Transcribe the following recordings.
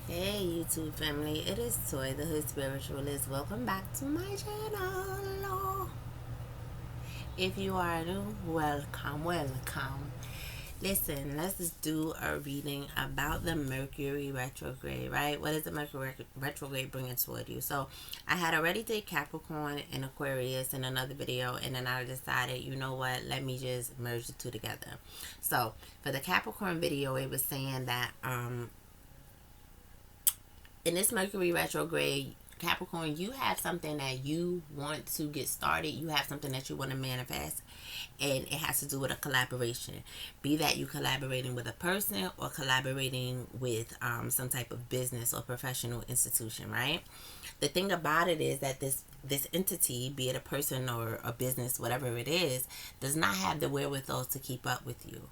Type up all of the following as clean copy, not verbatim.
Hey YouTube family, it is Toy, the Hood Spiritualist. Welcome back to my channel. If you are new, welcome. Listen, let's just do a reading about the Mercury retrograde, right? What is the Mercury retrograde bringing toward you? So, I had already did Capricorn and Aquarius in another video, and then I decided, you know what, let me just merge the two together. So, for the Capricorn video, it was saying that in this Mercury retrograde, Capricorn, you have something that you want to get started. You have something that you want to manifest, and it has to do with a collaboration. Be that you collaborating with a person or collaborating with some type of business or professional institution, right? The thing about it is that this entity, be it a person or a business, whatever it is, does not have the wherewithal to keep up with you.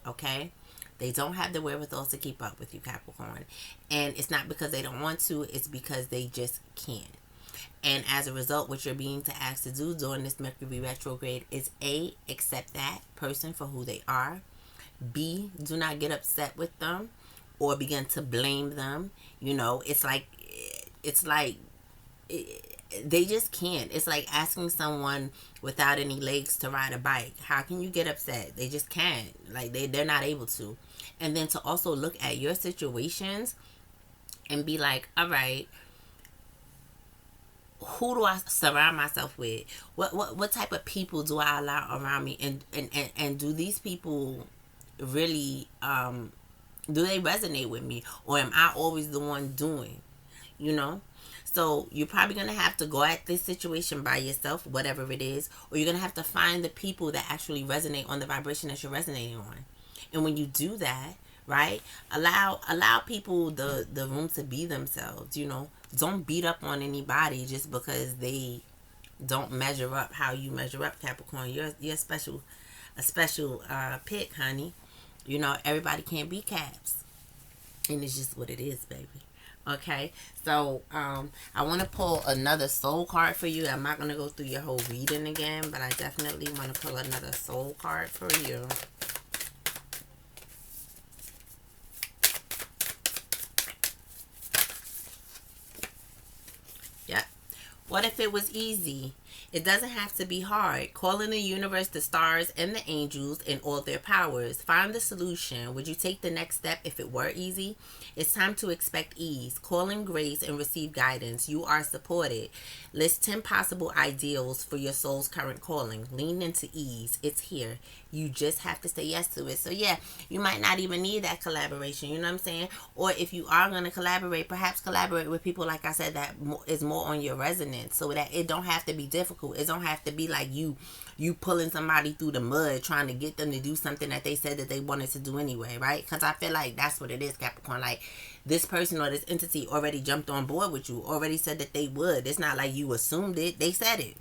Okay? They don't have the wherewithal to keep up with you, Capricorn. And it's not because they don't want to, it's because they just can't. And as a result, what you're being asked to do during this Mercury retrograde is A, accept that person for who they are. B, do not get upset with them or begin to blame them. You know, it's like they just can't. It's like asking someone without any legs to ride a bike. How can you get upset? They just can't. Like they're not able to. And then to also look at your situations and be like, all right, who do I surround myself with? What type of people do I allow around me? And do these people really do they resonate with me, or am I always the one doing? You know? So you're probably going to have to go at this situation by yourself, whatever it is, or you're going to have to find the people that actually resonate on the vibration that you're resonating on. And when you do that, right, allow people the room to be themselves, you know. Don't beat up on anybody just because they don't measure up how you measure up, Capricorn. You're a special pick, honey. You know, everybody can't be Caps. And it's just what it is, baby. Okay, so I want to pull another soul card for you. I'm not going to go through your whole reading again, but I definitely want to pull another soul card for you. Yep. What if it was easy? It doesn't have to be hard. Call in the universe, the stars, and the angels and all their powers. Find the solution. Would you take the next step if it were easy? It's time to expect ease. Call in grace and receive guidance. You are supported. List 10 possible ideals for your soul's current calling. Lean into ease. It's here. You just have to say yes to it. So yeah, you might not even need that collaboration. You know what I'm saying? Or if you are going to collaborate, perhaps collaborate with people, like I said, that is more on your resonance, so that it don't have to be difficult. It don't have to be like you pulling somebody through the mud trying to get them to do something that they said that they wanted to do anyway, right? Because I feel like that's what it is, Capricorn. Like, this person or this entity already jumped on board with you, already said that they would. It's not like you assumed it. They said it.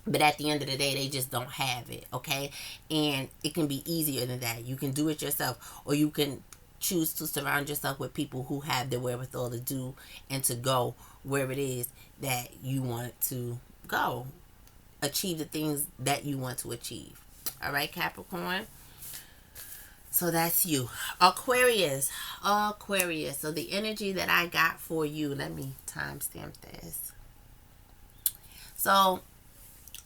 But at the end of the day, they just don't have it, okay? And it can be easier than that. You can do it yourself, or you can choose to surround yourself with people who have the wherewithal to do and to go where it is that you want to go. Achieve the things that you want to achieve. All right, Capricorn? So that's you. Aquarius. So the energy that I got for you, let me timestamp this. So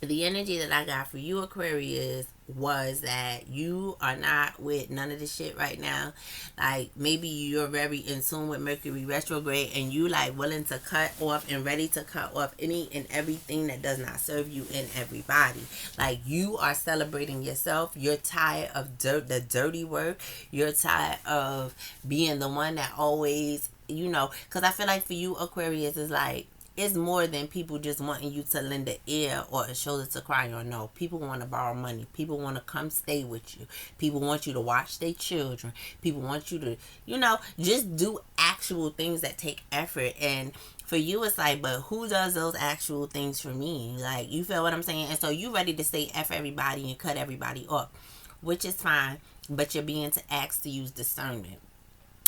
the energy that I got for you, Aquarius, was that you are not with none of this shit right now. Like, maybe you're very in tune with Mercury retrograde, and you like willing to cut off and ready to cut off any and everything that does not serve you and everybody. Like, you are celebrating yourself. You're tired of the dirty work. You're tired of being the one that always, you know, because I feel like for you, Aquarius, is like, it's more than people just wanting you to lend an ear or a shoulder to cry on. No, people want to borrow money. People want to come stay with you. People want you to watch their children. People want you to, you know, just do actual things that take effort. And for you, it's like, but who does those actual things for me? Like, you feel what I'm saying? And so you ready to say F everybody and cut everybody up, which is fine, but you're being asked to use discernment.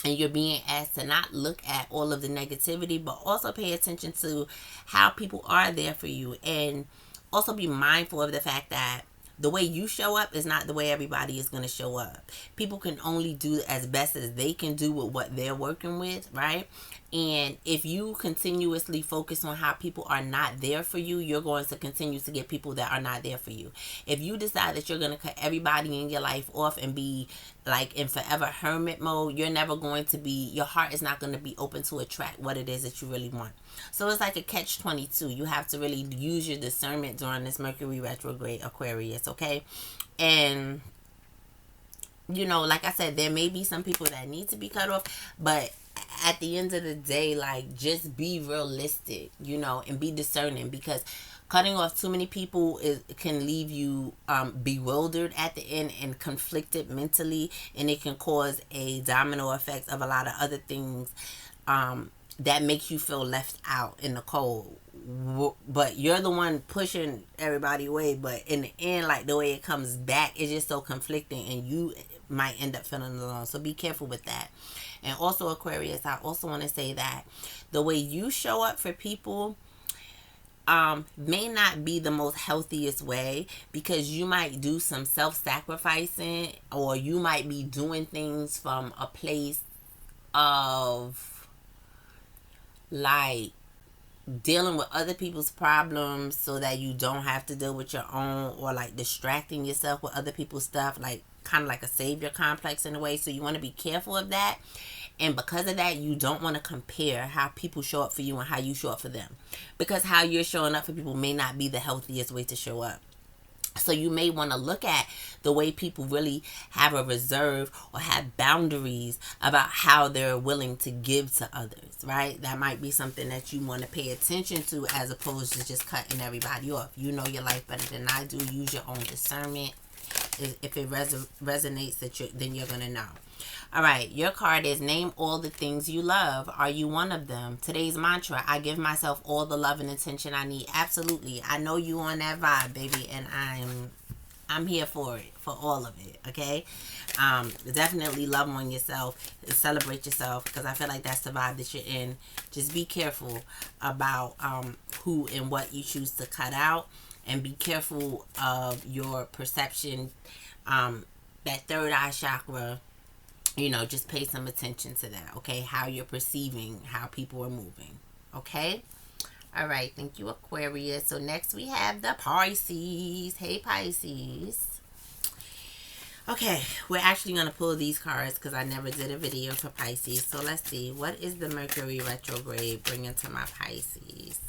And you're being asked to not look at all of the negativity, but also pay attention to how people are there for you. And also be mindful of the fact that the way you show up is not the way everybody is going to show up. People can only do as best as they can do with what they're working with, right? And if you continuously focus on how people are not there for you, you're going to continue to get people that are not there for you. If you decide that you're going to cut everybody in your life off and be like in forever hermit mode, you're never going to be, your heart is not going to be open to attract what it is that you really want. So it's like a catch-22. You have to really use your discernment during this Mercury retrograde, Aquarius, okay? And you know, like I said, there may be some people that need to be cut off, but at the end of the day, like, just be realistic, you know, and be discerning, because cutting off too many people can leave you bewildered at the end and conflicted mentally, and it can cause a domino effect of a lot of other things that makes you feel left out in the cold. But you're the one pushing everybody away, but in the end, like, the way it comes back is just so conflicting, and you might end up feeling alone. So be careful with that. And also, Aquarius, I also want to say that the way you show up for people may not be the most healthiest way, because you might do some self-sacrificing, or you might be doing things from a place of like dealing with other people's problems so that you don't have to deal with your own, or like distracting yourself with other people's stuff, like kind of like a savior complex in a way. So you want to be careful of that. And because of that, you don't want to compare how people show up for you and how you show up for them, because how you're showing up for people may not be the healthiest way to show up. So you may want to look at the way people really have a reserve or have boundaries about how they're willing to give to others, right? That might be something that you want to pay attention to, as opposed to just cutting everybody off. You know your life better than I do. Use your own discernment. If it resonates, then you're going to know. All right, your card is name all the things you love. Are you one of them? Today's mantra, I give myself all the love and attention I need. Absolutely. I know you on that vibe, baby, and I'm here for it, for all of it, okay? Definitely love on yourself, celebrate yourself, because I feel like that's the vibe that you're in. Just be careful about who and what you choose to cut out, and be careful of your perception. That third eye chakra, you know, just pay some attention to that, okay? How you're perceiving how people are moving, okay? All right, thank you, Aquarius. So next we have the Pisces. Hey, Pisces. Okay, we're actually going to pull these cards because I never did a video for Pisces. So let's see. What is the Mercury retrograde bringing to my Pisces?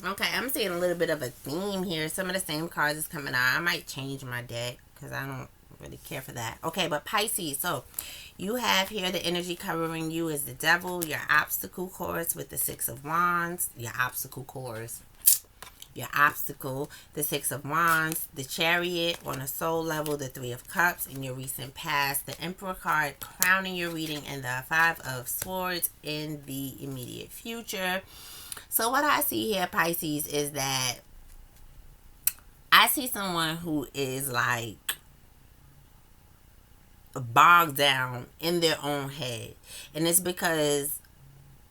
Okay, I'm seeing a little bit of a theme here. Some of the same cards is coming out. I might change my deck because I don't really care for that. Okay, but Pisces, so you have here the energy covering you is the Devil, your obstacle course with the Six of Wands, your obstacle course, your obstacle, the Six of Wands, the Chariot on a soul level, the Three of Cups in your recent past, the Emperor card crowning your reading, and the Five of Swords in the immediate future. So what I see here, Pisces, is that I see someone who is like bogged down in their own head. And it's because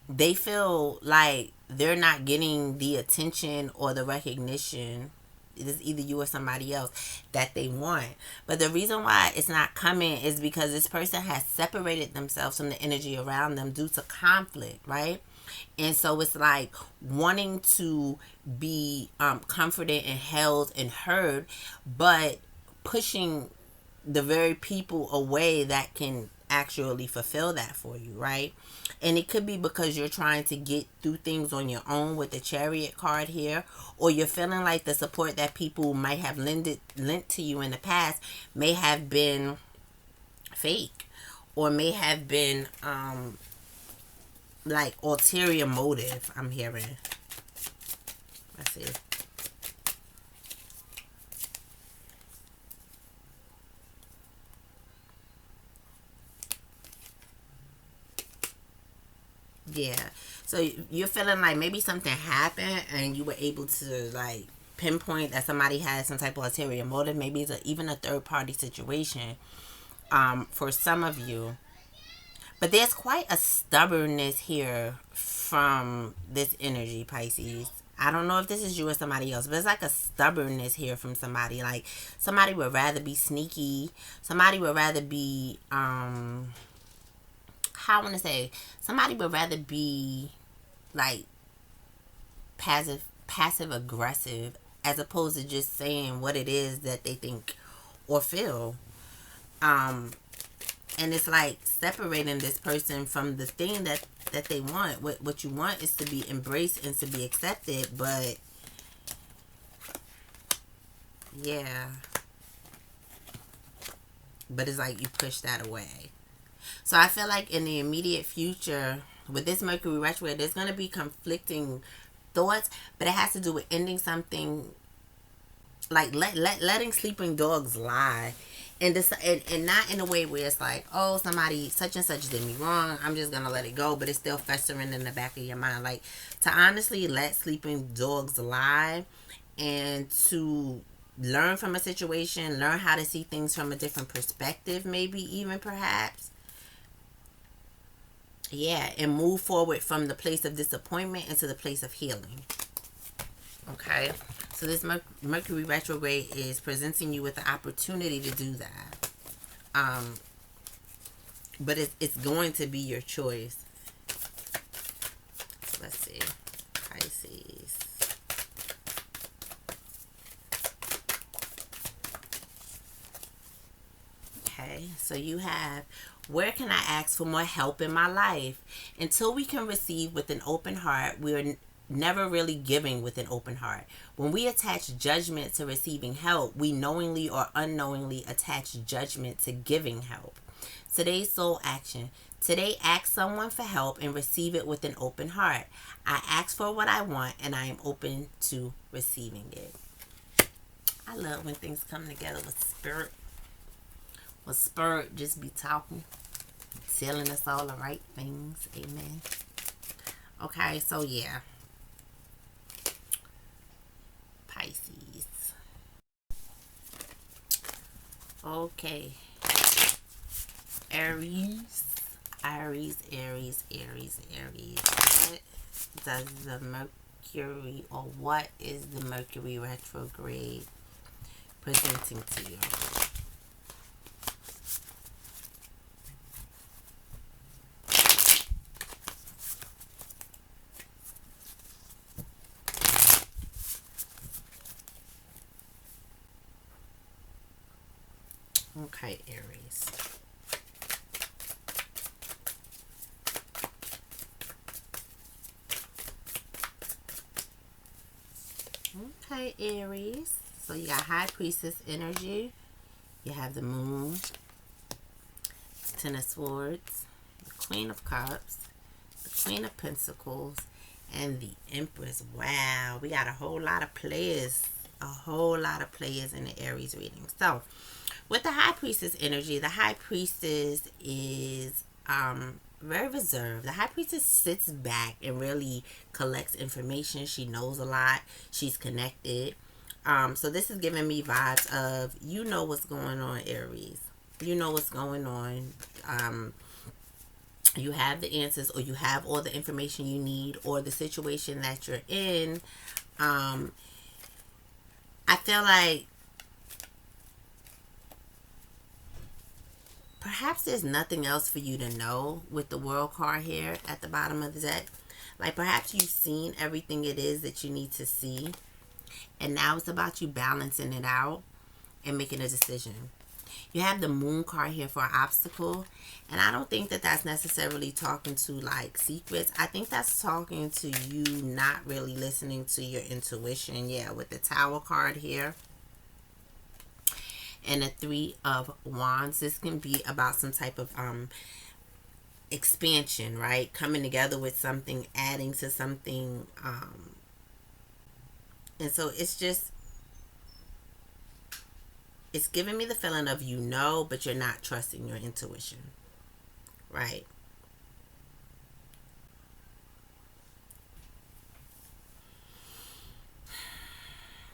they feel like they're not getting the attention or the recognition, it is either you or somebody else, that they want. But the reason why it's not coming is because this person has separated themselves from the energy around them due to conflict, right? And so it's like wanting to be comforted and held and heard, but pushing the very people away that can actually fulfill that for you, right? And it could be because you're trying to get through things on your own with the Chariot card here, or you're feeling like the support that people might have lent to you in the past may have been fake, or may have been like ulterior motive. I'm hearing. Let's see. Yeah. So you're feeling like maybe something happened and you were able to like pinpoint that somebody had some type of ulterior motive. Maybe it's even a third party situation for some of you. But there's quite a stubbornness here from this energy, Pisces. I don't know if this is you or somebody else, but it's like a stubbornness here from somebody. Like somebody would rather be sneaky. Somebody would rather be how I want to say, somebody would rather be like passive aggressive as opposed to just saying what it is that they think or feel. And it's like separating this person from the thing that they want. What you want is to be embraced and to be accepted, but yeah, but it's like you push that away. So I feel like in the immediate future with this Mercury retrograde, there's going to be conflicting thoughts, but it has to do with ending something, like letting sleeping dogs lie, and this and not in a way where it's like, oh, somebody such and such did me wrong, I'm just gonna let it go, but it's still festering in the back of your mind. Like to honestly let sleeping dogs lie and to learn from a situation, learn how to see things from a different perspective, maybe even perhaps. Yeah, and move forward from the place of disappointment into the place of healing. Okay, so this Mercury retrograde is presenting you with the opportunity to do that. But it's going to be your choice. Let's see, Pisces. Okay, so you have, where can I ask for more help in my life? Until we can receive with an open heart, we are never really giving with an open heart. When we attach judgment to receiving help, we knowingly or unknowingly attach judgment to giving help. Today's soul action. Today, ask someone for help and receive it with an open heart. I ask for what I want and I am open to receiving it. I love when things come together with spirit. With spirit just be talking, telling us all the right things. Amen. Okay, so yeah. Pisces. Okay. Aries. Aries, Aries, Aries, Aries. What does the Mercury, or what is the Mercury retrograde presenting to you? Okay, Aries. Okay, Aries. So you got High Priestess energy. You have the Moon, Ten of Swords, the Queen of Cups, the Queen of Pentacles, and the Empress. Wow, we got a whole lot of players. A whole lot of players in the Aries reading. So, with the High Priestess energy, the High Priestess is very reserved. The High Priestess sits back and really collects information. She knows a lot. She's connected. So this is giving me vibes of, you know what's going on, Aries. You know what's going on. You have the answers, or you have all the information you need, or the situation that you're in. I feel like perhaps there's nothing else for you to know with the World card here at the bottom of the deck. Like perhaps you've seen everything it is that you need to see, and now it's about you balancing it out and making a decision. You have the Moon card here for an obstacle, and I don't think that that's necessarily talking to like secrets. I think that's talking to you not really listening to your intuition. Yeah, with the Tower card here. and the Three of Wands. This can be about some type of expansion, right? Coming together with something, adding to something, and so it's just, it's giving me the feeling of, you know, but you're not trusting your intuition, right?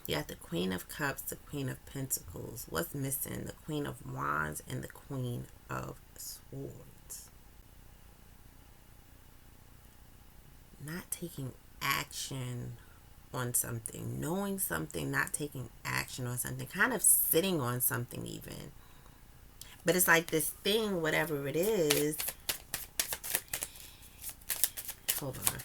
You got the Queen of Cups, the Queen of Pentacles. What's missing? The Queen of Wands and the Queen of Swords. Not taking action on something. Knowing something, not taking action on something. Kind of sitting on something even. But it's like this thing, whatever it is. Hold on.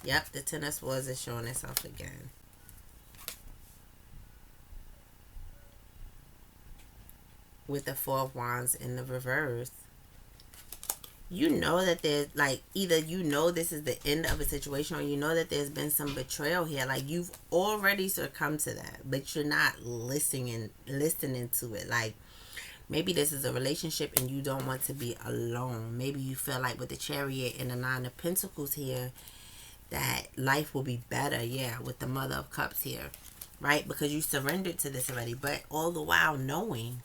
Yep, the Ten of Swords is showing itself again. With the Four of Wands in the reverse. You know that there's, like, either you know this is the end of a situation, or you know that there's been some betrayal here. Like, you've already succumbed to that, but you're not listening to it. Like, maybe this is a relationship and you don't want to be alone. Maybe you feel like with the Chariot and the Nine of Pentacles here, that life will be better, yeah, with the Mother of Cups here, right? Because you surrendered to this already, but all the while knowing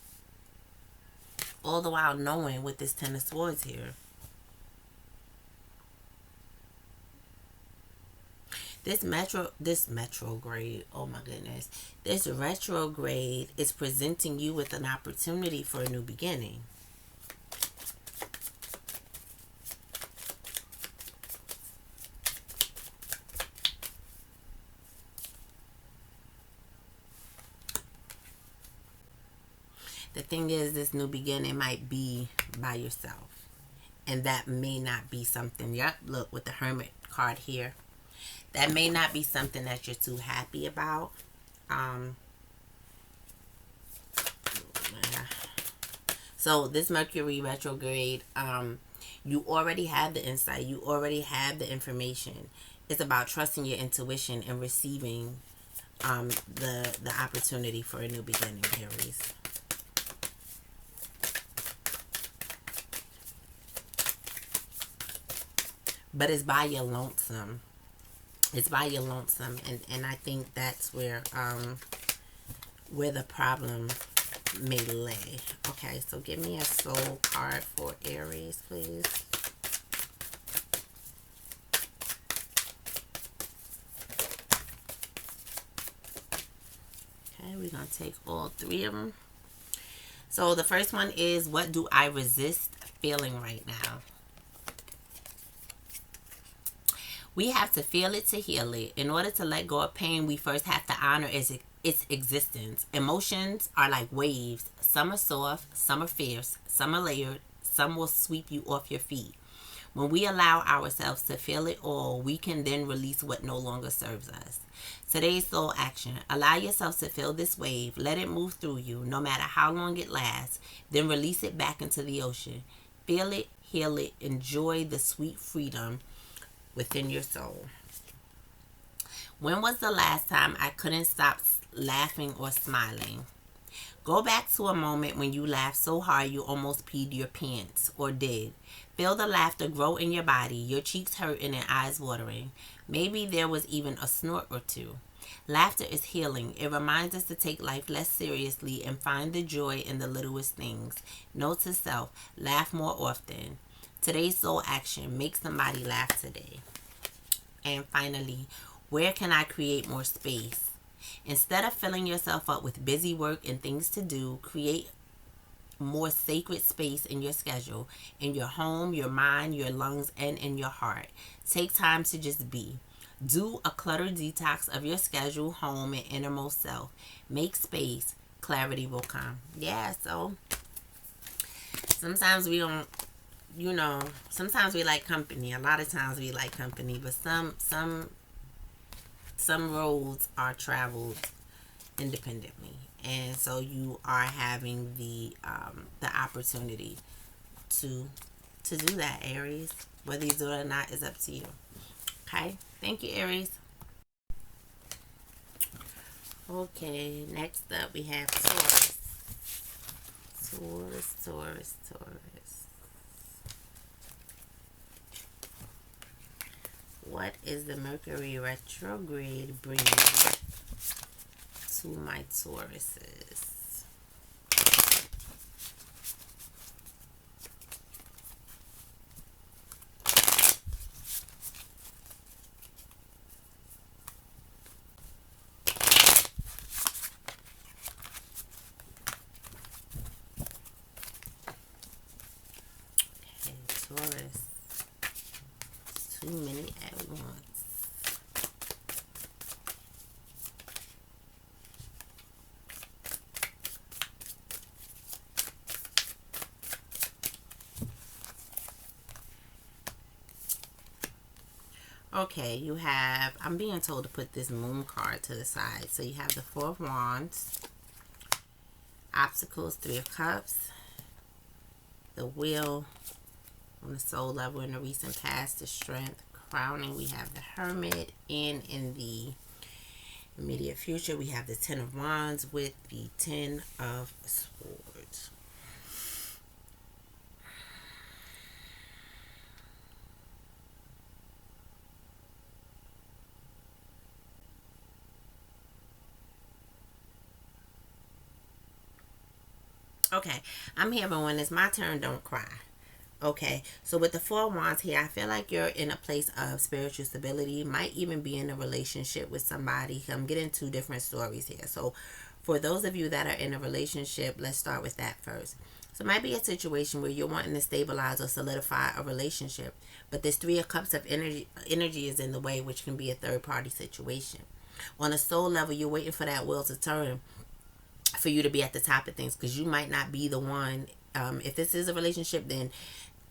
with this Ten of Swords here. This retrograde, oh my goodness, this retrograde is presenting you with an opportunity for a new beginning. The thing is, this new beginning might be by yourself. And that may not be something, yep, look, with the Hermit card here. That may not be something that you're too happy about. So this Mercury retrograde, you already have the insight. You already have the information. It's about trusting your intuition and receiving the opportunity for a new beginning, Aries. But it's by your lonesome. It's by your lonesome. And I think that's where the problem may lay. Okay, so give me a soul card for Aries, please. Okay, we're going to take all three of them. So the first one is, what do I resist feeling right now? We have to feel it to heal it. In order to let go of pain, we first have to honor its existence. Emotions are like waves. Some are soft, some are fierce, some are layered, some will sweep you off your feet. When we allow ourselves to feel it all, we can then release what no longer serves us. Today's soul action. Allow yourself to feel this wave. Let it move through you, no matter how long it lasts. Then release it back into the ocean. Feel it, heal it, enjoy the sweet freedom within your soul. When was the last time I couldn't stop laughing or smiling? Go back to a moment when you laughed so hard you almost peed your pants, or did. Feel the laughter grow in your body, your cheeks hurting and eyes watering. Maybe there was even a snort or two. Laughter is healing. It reminds us to take life less seriously and find the joy in the littlest things. Note to self, laugh more often. Today's soul action, make somebody laugh today. And finally, where can I create more space? Instead of filling yourself up with busy work and things to do, create more sacred space in your schedule, in your home, your mind, your lungs, and in your heart. Take time to just be. Do a clutter detox of your schedule, home, and innermost self. Make space. Clarity will come. Yeah, so sometimes we don't, sometimes we like company. A lot of times we like company, but some roads are traveled independently, and so you are having the opportunity to do that, Aries. Whether you do it or not is up to you. Okay, thank you, Aries. Okay, next up we have Taurus. Taurus. What is the Mercury retrograde bringing to my Tauruses? Okay, Taurus. Too many at once. Okay, you have, I'm being told to put this moon card to the side. So you have the Four of Wands, obstacles, Three of Cups, the Wheel on the soul level in the recent past, the Strength, crowning. We have the Hermit, and in the immediate future, we have the Ten of Wands with the Ten of Swords. Okay, I'm hearing when it's my turn, don't cry. Okay, so with the Four of Wands here, I feel like you're in a place of spiritual stability. Might even be in a relationship with somebody. I'm getting two different stories here. So for those of you that are in a relationship, let's start with that first. So it might be a situation where you're wanting to stabilize or solidify a relationship, but this Three of Cups of energy is in the way, which can be a third party situation. On a soul level, you're waiting for that wheel to turn for you to be at the top of things, because you might not be the one. If this is a relationship, then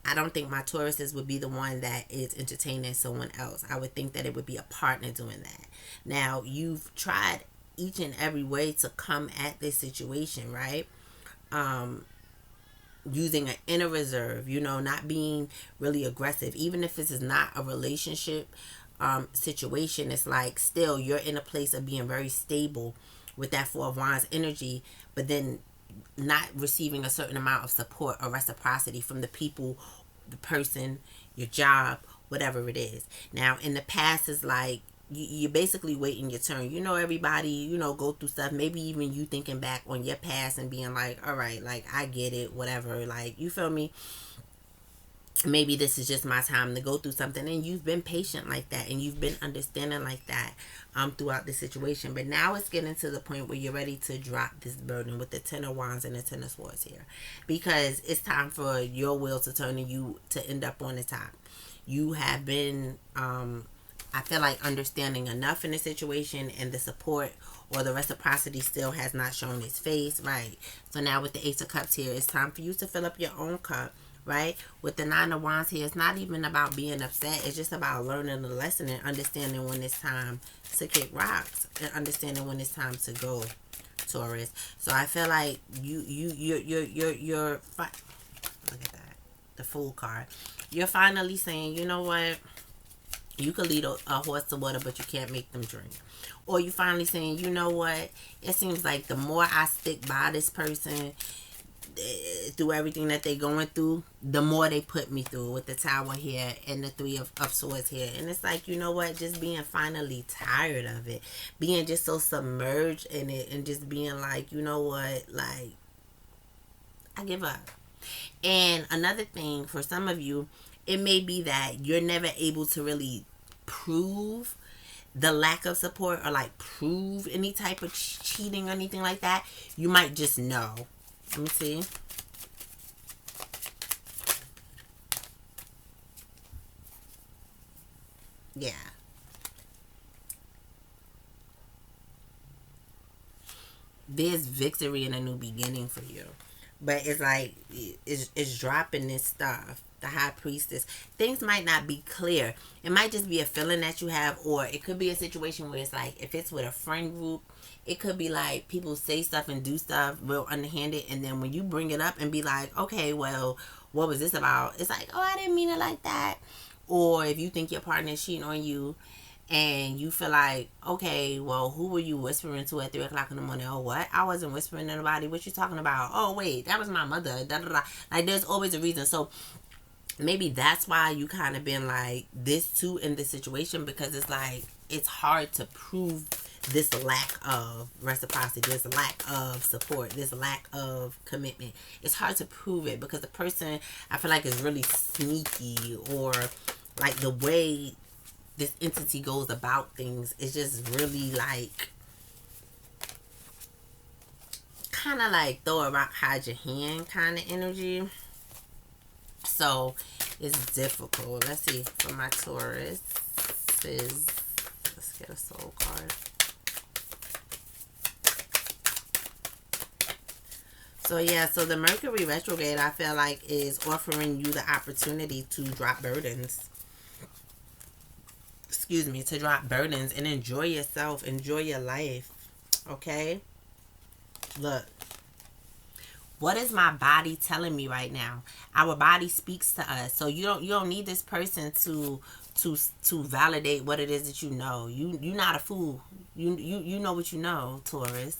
I don't think my Tauruses would be the one that is entertaining someone else. I would think that it would be a partner doing that. Now, you've tried each and every way to come at this situation, right? Using an inner reserve, not being really aggressive. Even if this is not a relationship situation, it's like still you're in a place of being very stable with that Four of Wands energy, but then not receiving a certain amount of support or reciprocity from the people, the person, your job, whatever it is. Now, in the past, is like you're basically waiting your turn. Everybody, go through stuff. Maybe even you thinking back on your past and being like, all right, like, I get it, whatever. Like, you feel me? Maybe this is just my time to go through something, and you've been patient like that, and you've been understanding like that throughout the situation. But now it's getting to the point where you're ready to drop this burden with the Ten of Wands and the Ten of Swords here, because it's time for your wheel to turn and you to end up on the top. You have been I feel like understanding enough in the situation, and the support or the reciprocity still has not shown its face, right? So now with the Ace of Cups here, it's time for you to fill up your own cup. Right? With the Nine of Wands here, it's not even about being upset. It's just about learning the lesson and understanding when it's time to kick rocks and understanding when it's time to go, Taurus. So I feel like you're look at that, the Fool card. You're finally saying, you know what? You can lead a horse to water, but you can't make them drink. Or you finally saying, you know what? It seems like the more I stick by this person, through everything that they going through, the more they put me through, with the Tower here and the Three of Swords here. And it's like, you know what, just being finally tired of it, being just so submerged in it, and just being like, you know what, like, I give up. And another thing, for some of you, it may be that you're never able to really prove the lack of support, or like prove any type of cheating or anything like that. You might just know. Let me see. Yeah. There's victory and a new beginning for you. But it's like, it's dropping this stuff. The High Priestess. Things might not be clear. It might just be a feeling that you have, or it could be a situation where it's like, if it's with a friend group, it could be like people say stuff and do stuff real underhanded, and then when you bring it up and be like, okay, well, what was this about? It's like, oh, I didn't mean it like that. Or if you think your partner is cheating on you, and you feel like, okay, well, who were you whispering to at 3 o'clock in the morning? Oh, what? I wasn't whispering to nobody. What you talking about? Oh, wait, that was my mother. Da, da, da. Like, there's always a reason. So maybe that's why you kind of been like this too in this situation, because it's like it's hard to prove this lack of reciprocity, this lack of support, this lack of commitment. It's hard to prove it because the person, I feel like, is really sneaky, or like the way this entity goes about things is just really like kind of like throw a rock, hide your hand kind of energy. So it's difficult. Let's see for my Taurus. Let's get a soul card. So yeah, so the Mercury retrograde, I feel like, is offering you the opportunity to drop burdens. Excuse me, to drop burdens and enjoy yourself, enjoy your life. Okay? Look. What is my body telling me right now? Our body speaks to us. So you don't need this person to validate what it is that you know. You're not a fool. You know what you know, Taurus.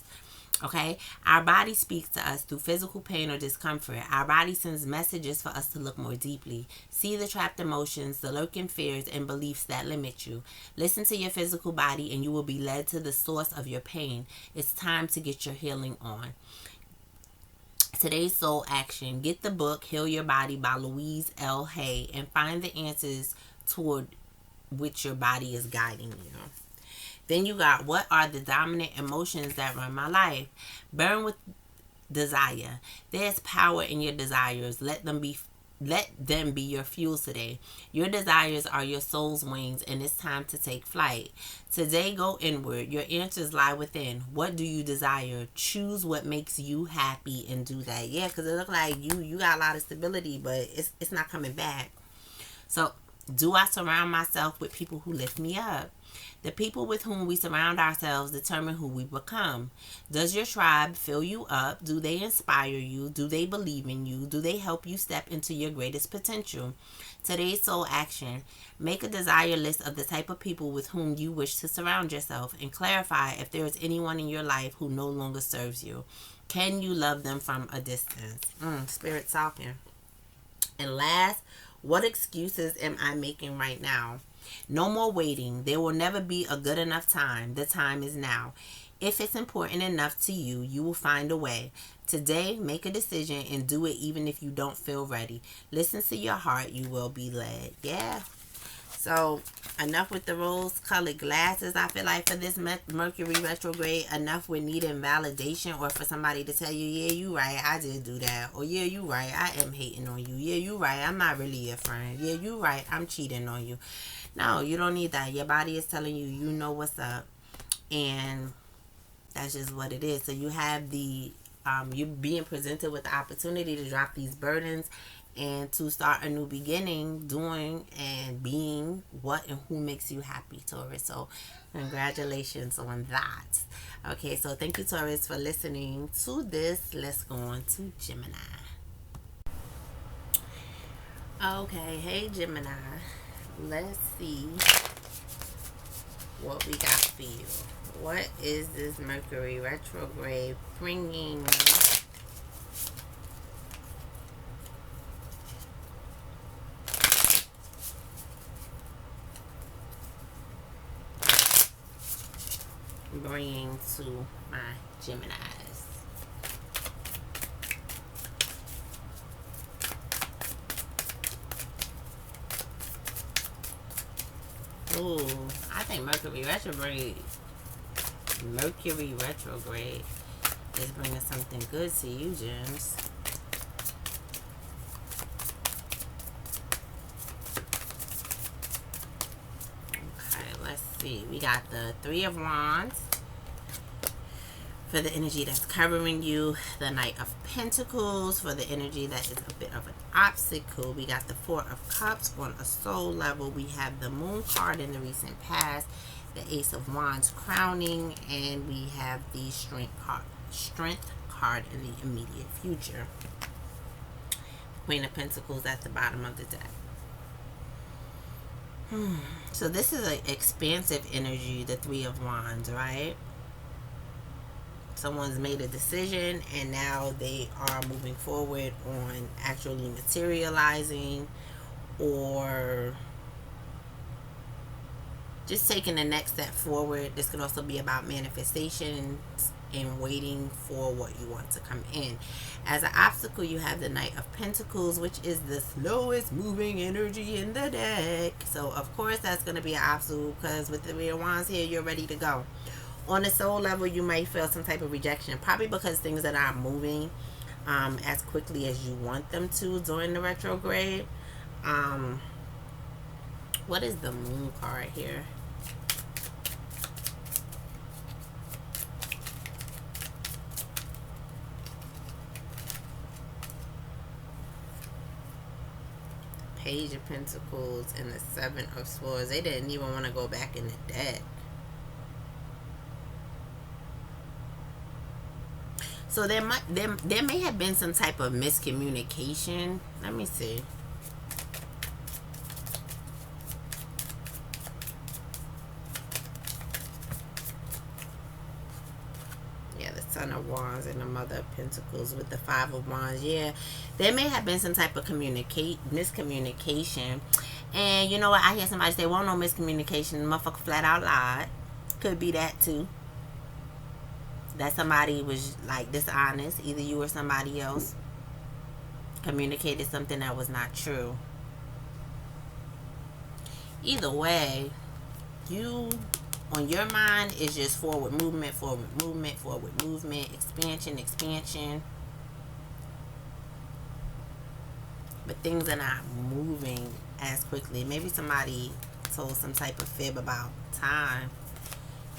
Okay? Our body speaks to us through physical pain or discomfort. Our body sends messages for us to look more deeply. See the trapped emotions, the lurking fears, and beliefs that limit you. Listen to your physical body and you will be led to the source of your pain. It's time to get your healing on. Today's soul action. Get the book Heal Your Body by Louise L. Hay and find the answers toward which your body is guiding you. Then you got, what are the dominant emotions that run my life? Burn with desire. There's power in your desires. Let them be your fuel today. Your desires are your soul's wings, and it's time to take flight. Today, go inward. Your answers lie within. What do you desire? Choose what makes you happy and do that. Yeah, because it looks like you got a lot of stability, but it's not coming back. So, do I surround myself with people who lift me up? The people with whom we surround ourselves determine who we become. Does your tribe fill you up? Do they inspire you? Do they believe in you? Do they help you step into your greatest potential? Today's soul action. Make a desire list of the type of people with whom you wish to surround yourself and clarify if there is anyone in your life who no longer serves you. Can you love them from a distance? Spirit talking. And last, what excuses am I making right now? No more waiting. There will never be a good enough time. The time is now. If it's important enough to you, you will find a way. Today, make a decision and do it even if you don't feel ready. Listen to your heart. You will be led. Yeah. So, enough with the rose-colored glasses, I feel like, for this Mercury retrograde. Enough with needing validation or for somebody to tell you, yeah, you right, I did do that. Or, yeah, you right, I am hating on you. Yeah, you right, I'm not really your friend. Yeah, you right, I'm cheating on you. No, you don't need that. Your body is telling you, you know what's up. And that's just what it is. So you have the, you're being presented with the opportunity to drop these burdens and to start a new beginning, doing and being what and who makes you happy, Taurus. So congratulations on that. Okay, so thank you, Taurus, for listening to this. Let's go on to Gemini. Okay, hey Gemini. Let's see what we got for you. What is this Mercury retrograde bringing? Bringing to my Geminis. Ooh, I think Mercury retrograde is bringing something good to you, Gems. Okay, let's see. We got the Three of Wands for the energy that's covering you. The Knight of Pentacles for the energy that is a bit of an obstacle. We got the Four of Cups on a soul level. We have the Moon card in the recent past, the Ace of Wands crowning, and we have the Strength card in the immediate future. Queen of Pentacles at the bottom of the deck. So this is an expansive energy, the Three of Wands, right? Someone's made a decision and now they are moving forward on actually materializing or just taking the next step forward. This can also be about manifestations and waiting for what you want to come in. As an obstacle, you have the Knight of Pentacles, which is the slowest moving energy in the deck. So, of course, that's going to be an obstacle because with the Three of Wands here, you're ready to go. On a soul level, you might feel some type of rejection, probably because things are not moving as quickly as you want them to during the retrograde. What is the Moon card here? Page of Pentacles and the Seven of Swords. They didn't even want to go back in the deck. So there may have been some type of miscommunication. Let me see. Yeah, the Son of Wands and the Mother of Pentacles with the Five of Wands. Yeah, there may have been some type of miscommunication. And you know what? I hear somebody say, well, no miscommunication. The motherfucker flat out lied. Could be that too. That somebody was like dishonest, either you or somebody else communicated something that was not true. Either way, you on your mind is just forward movement, expansion. But things are not moving as quickly. Maybe somebody told some type of fib about time.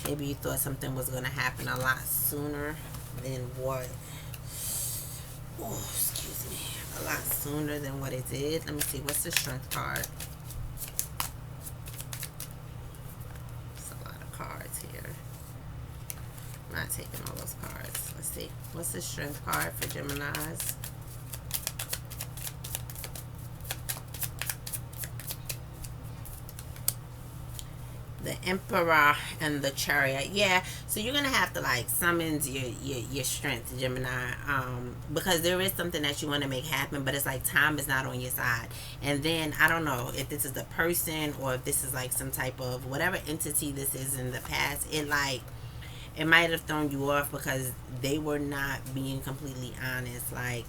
Maybe you thought something was going to happen a lot sooner than what... Oh, excuse me. A lot sooner than what it did. Let me see. What's the Strength card? There's a lot of cards here. I'm not taking all those cards. Let's see. What's the Strength card for Geminis? The Emperor and the Chariot. Yeah, so you're gonna have to like summons your strength, Gemini, because there is something that you want to make happen, but it's like time is not on your side. And then I don't know if this is a person or if this is like some type of whatever entity this is in the past. It might have thrown you off because they were not being completely honest. Like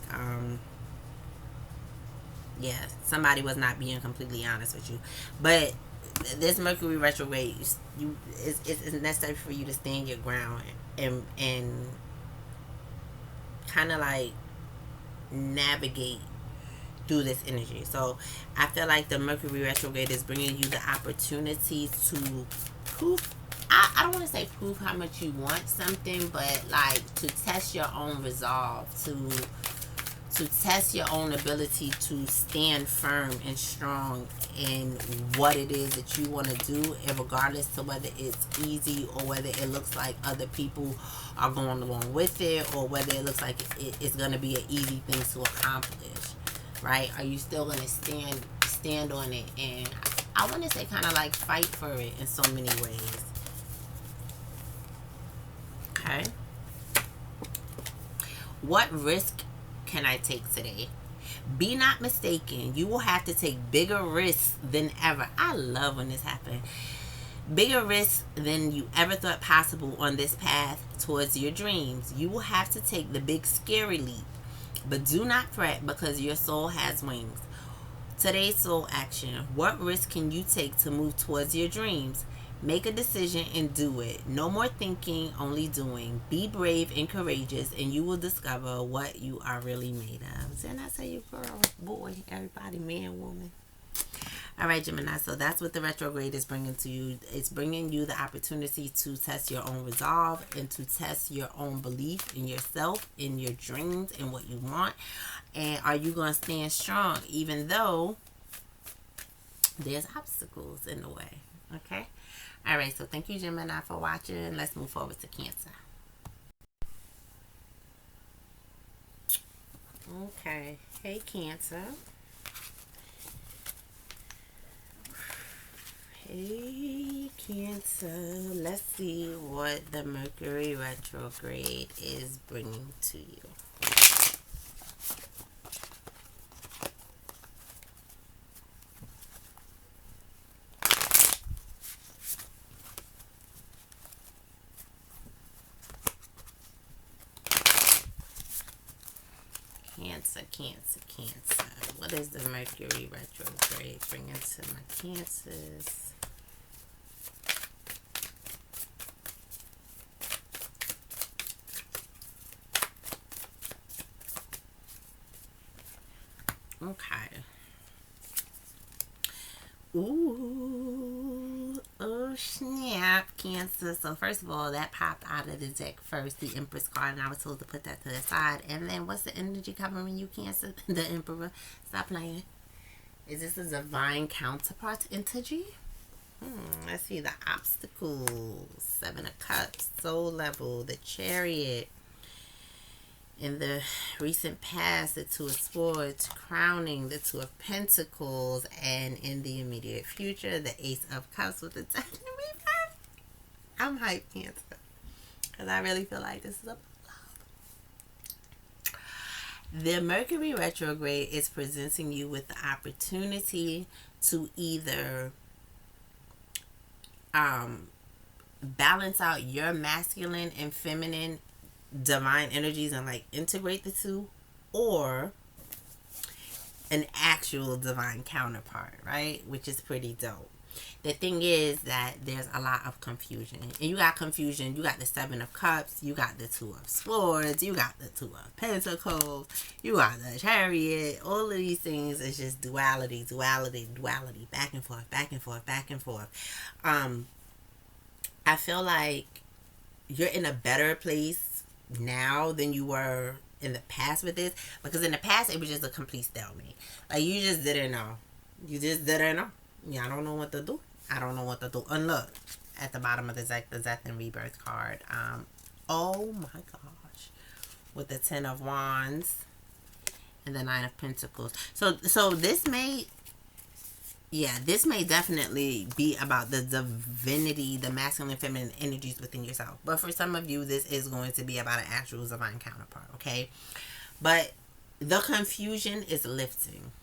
yeah, somebody was not being completely honest with you, but this Mercury retrograde, it's necessary for you to stand your ground and kind of like navigate through this energy. So I feel like the Mercury retrograde is bringing you the opportunity to prove. I don't want to say prove how much you want something, but like to test your own resolve, to test your own ability to stand firm and strong in what it is that you want to do, and regardless to whether it's easy or whether it looks like other people are going along with it, or whether it looks like it's going to be an easy thing to accomplish, right? Are you still going to stand on it? And I want to say kind of like fight for it in so many ways. Okay. What risk can I take today? Be not mistaken. You will have to take bigger risks than ever. I love when this happens. Bigger risks than you ever thought possible on this path towards your dreams. You will have to take the big scary leap. But do not fret because your soul has wings. Today's soul action. What risk can you take to move towards your dreams? Make a decision and do it. No more thinking, only doing. Be brave and courageous, and you will discover what you are really made of. Didn't I say you girl, boy, everybody, man, woman? All right, Gemini, so that's what the retrograde is bringing to you. It's bringing you the opportunity to test your own resolve and to test your own belief in yourself, in your dreams, and what you want. And are you going to stand strong even though there's obstacles in the way? Okay? All right, so thank you, Gemini, for watching. Let's move forward to Cancer. Okay. Hey, Cancer. Okay, Cancer. Let's see what the Mercury retrograde is bringing to you. Cancer, Cancer, Cancer. What is the Mercury retrograde bringing to my Cancers? Okay. Ooh. Oh, snap, Cancer. So, first of all, that popped out of the deck first, the Empress card, and I was told to put that to the side. And then, what's the energy covering you, Cancer? The Emperor. Stop playing. Is this a divine counterpart energy? Let's see the obstacles. 7 of Cups, soul level, the Chariot. In the recent past, the 2 of Swords, crowning, the 2 of Pentacles, and in the immediate future, the Ace of Cups with the Death and Rebirth. I'm hyped, Cancer, because I really feel like this is a love. The Mercury retrograde is presenting you with the opportunity to either balance out your masculine and feminine divine energies and like integrate the two, or an actual divine counterpart, right? Which is pretty dope. The thing is that there's a lot of confusion, and you got confusion. You got the 7 of Cups, you got the 2 of Swords, you got the 2 of Pentacles, you got the Chariot. All of these things is just duality, back and forth, back and forth, back and forth. I feel like you're in a better place now than you were in the past with this, because in the past it was just a complete stalemate. Like, you just didn't know. Yeah, I don't know what to do. And look at the bottom of the deck, the Death and Rebirth card. Oh my gosh, with the 10 of Wands and the 9 of Pentacles. So this may definitely be about the divinity, the masculine and feminine energies within yourself. But for some of you, this is going to be about an actual divine counterpart, okay? But the confusion is lifting.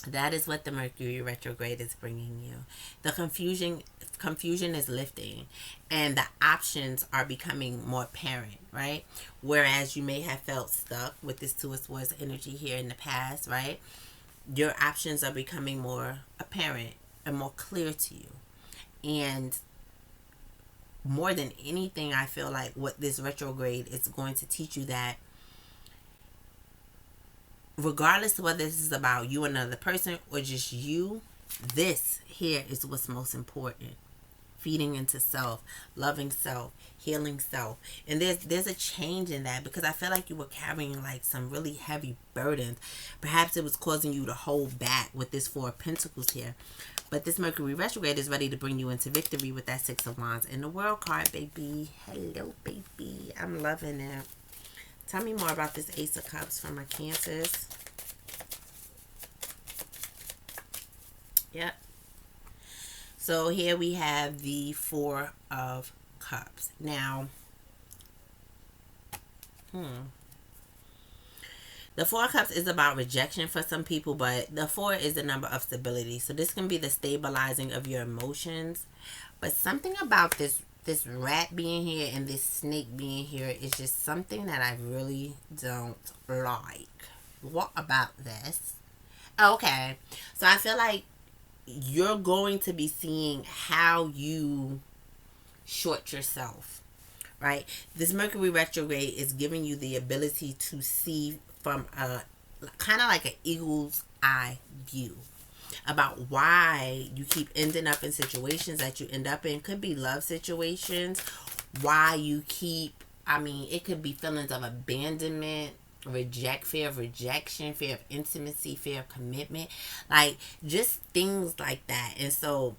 That is what the Mercury retrograde is bringing you. The confusion is lifting, and the options are becoming more apparent, right? Whereas you may have felt stuck with this 2 of Swords energy here in the past, right? Your options are becoming more apparent and more clear to you. And more than anything, I feel like what this retrograde is going to teach you, that regardless of whether this is about you and another person or just you, this here is what's most important. Feeding into self, loving self, healing self. And there's a change in that, because I feel like you were carrying like some really heavy burdens. Perhaps it was causing you to hold back with this 4 of Pentacles here. But this Mercury retrograde is ready to bring you into victory with that 6 of Wands and the World card, baby. Hello, baby. I'm loving it. Tell me more about this Ace of Cups for my Cancers. Yep. So here we have the 4 of Cups. Now, the 4 of Cups is about rejection for some people, but the 4 is the number of stability. So this can be the stabilizing of your emotions. But something about this rat being here and this snake being here is just something that I really don't like. What about this? Okay. So I feel like you're going to be seeing how you short yourself, right? This Mercury retrograde is giving you the ability to see from a kind of like an eagle's eye view about why you keep ending up in situations that you end up in. Could be love situations. Why you keep, it could be feelings of abandonment, fear of rejection, fear of intimacy, fear of commitment, like just things like that. And so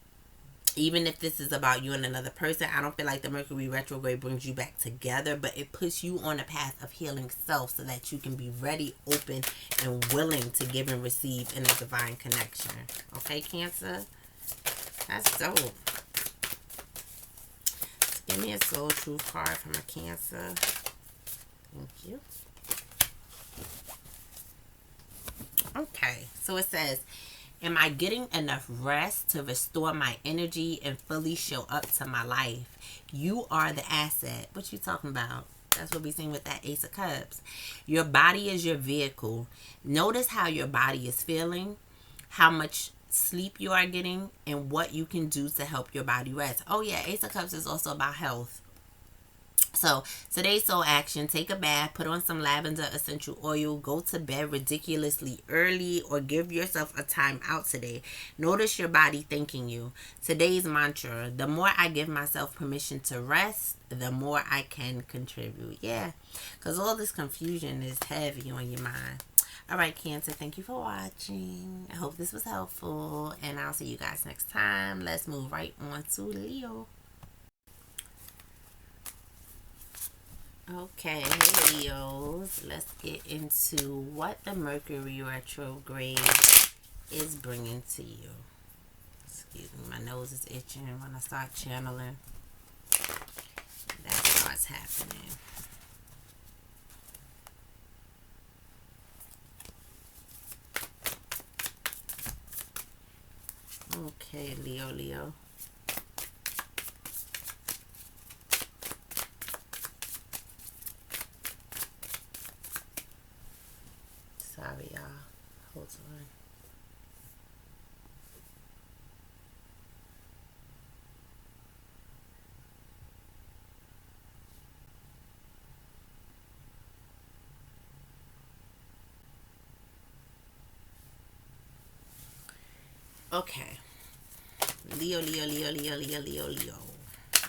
even if this is about you and another person, I don't feel like the Mercury retrograde brings you back together, but it puts you on a path of healing self so that you can be ready, open, and willing to give and receive in a divine connection. Okay, Cancer? That's dope. Give me a soul truth card from a Cancer. Thank you. Okay, so it says, am I getting enough rest to restore my energy and fully show up to my life? You are the asset. What you talking about? That's what we seen with that Ace of Cups. Your body is your vehicle. Notice how your body is feeling, how much sleep you are getting, and what you can do to help your body rest. Oh yeah, Ace of Cups is also about health. So today's soul action: take a bath, put on some lavender essential oil, go to bed ridiculously early, or give yourself a time out today. Notice your body thanking you. Today's mantra: the more I give myself permission to rest, the more I can contribute. Yeah, because all this confusion is heavy on your mind. All right, Cancer, thank you for watching. I hope this was helpful, and I'll see you guys next time. Let's move right on to Leo. Okay, Leos, let's get into what the Mercury retrograde is bringing to you. Excuse me, my nose is itching when I start channeling. That starts happening. Okay, Leo. Sorry, y'all. Hold on. Okay. Leo.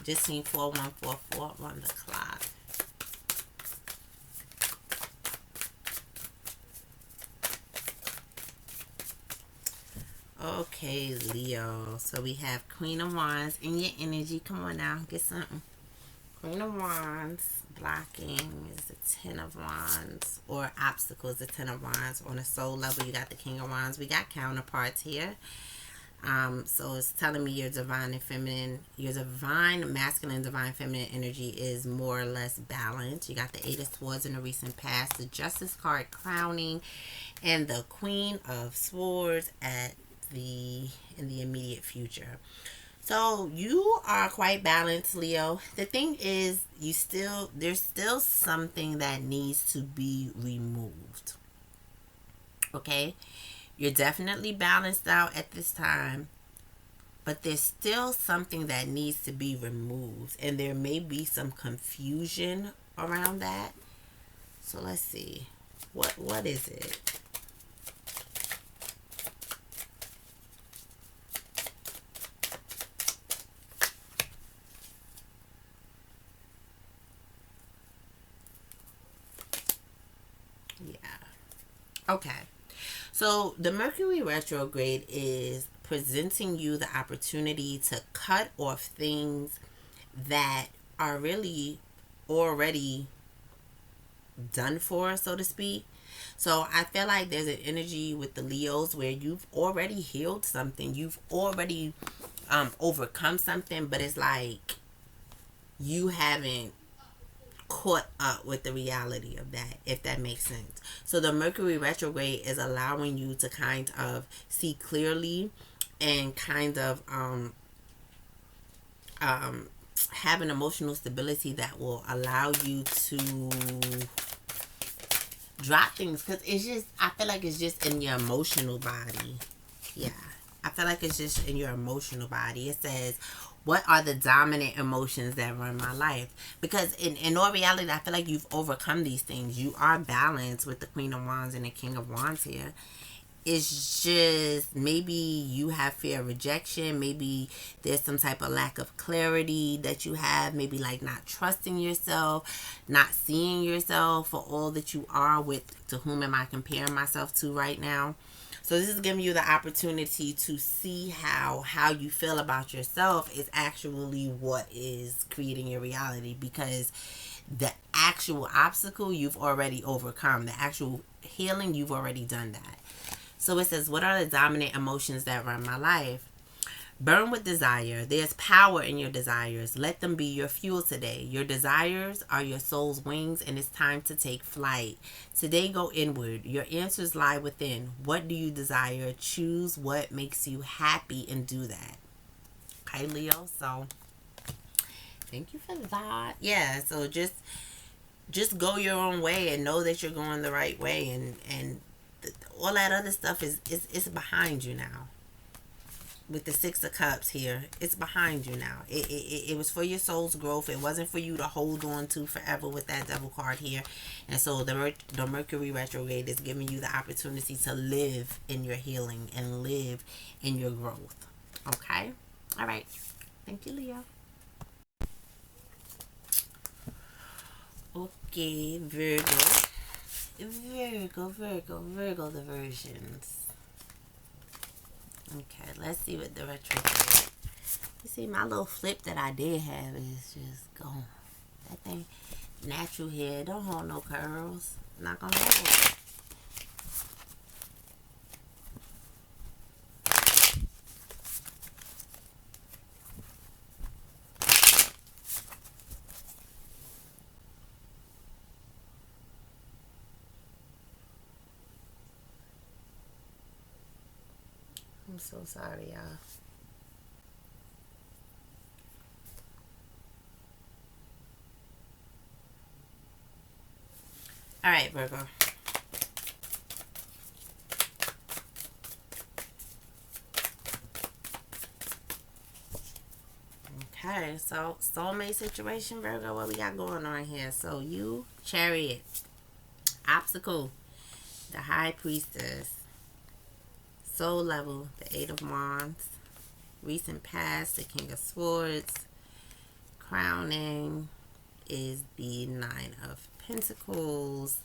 Just seen 4144 on the clock. Okay, Leo. So we have Queen of Wands in your energy. Come on now, get something. Queen of Wands. Blocking is the Ten of Wands. Or obstacles, the Ten of Wands. On a soul level, you got the King of Wands. We got counterparts here. So it's telling me your divine and feminine, your divine masculine, divine feminine energy is more or less balanced. You got the Eight of Swords in the recent past, the Justice card crowning, and the Queen of Swords in the immediate future. So you are quite balanced, Leo. The thing is, there's still something that needs to be removed. Okay? You're definitely balanced out at this time, but there's still something that needs to be removed, and there may be some confusion around that. So let's see. What is it? Yeah. Okay. So the Mercury retrograde is presenting you the opportunity to cut off things that are really already done for, so to speak. So I feel like there's an energy with the Leos where you've already healed something. You've already overcome something, but it's like you haven't caught up with the reality of that, if that makes sense. So the Mercury retrograde is allowing you to kind of see clearly and kind of have an emotional stability that will allow you to drop things, because it's just, I feel like it's just in your emotional body. Yeah, I feel like it's just in your emotional body. It says, what are the dominant emotions that run my life? Because in all reality, I feel like you've overcome these things. You are balanced with the Queen of Wands and the King of Wands here. It's just maybe you have fear of rejection. Maybe there's some type of lack of clarity that you have. Maybe like not trusting yourself, not seeing yourself for all that you are, with to whom am I comparing myself to right now. So this is giving you the opportunity to see how you feel about yourself is actually what is creating your reality, because the actual obstacle you've already overcome. The actual healing, you've already done that. So it says, what are the dominant emotions that run my life? Burn with desire. There's power in your desires. Let them be your fuel today. Your desires are your soul's wings, and it's time to take flight. Today, go inward. Your answers lie within. What do you desire? Choose what makes you happy and do that. Okay, Leo. So, thank you for that. Yeah. So just go your own way and know that you're going the right way, and all that other stuff is behind you now. With the Six of Cups here, it's behind you now. It was for your soul's growth. It wasn't for you to hold on to forever with that Devil card here. And so the Mercury retrograde is giving you the opportunity to live in your healing and live in your growth. Okay? All right. Thank you, Leo. Okay, Virgo, the versions. Okay, let's see what the retrograde. You see, my little flip that I did have is just gone. That thing, natural hair, don't hold no curls. Not gonna hold it. I'm so sorry, y'all. All right, Virgo. Okay, so soulmate situation, Virgo. What we got going on here? So you, Chariot, obstacle, the High Priestess, soul level, the Eight of Wands, recent past, the King of Swords, crowning is the Nine of Pentacles,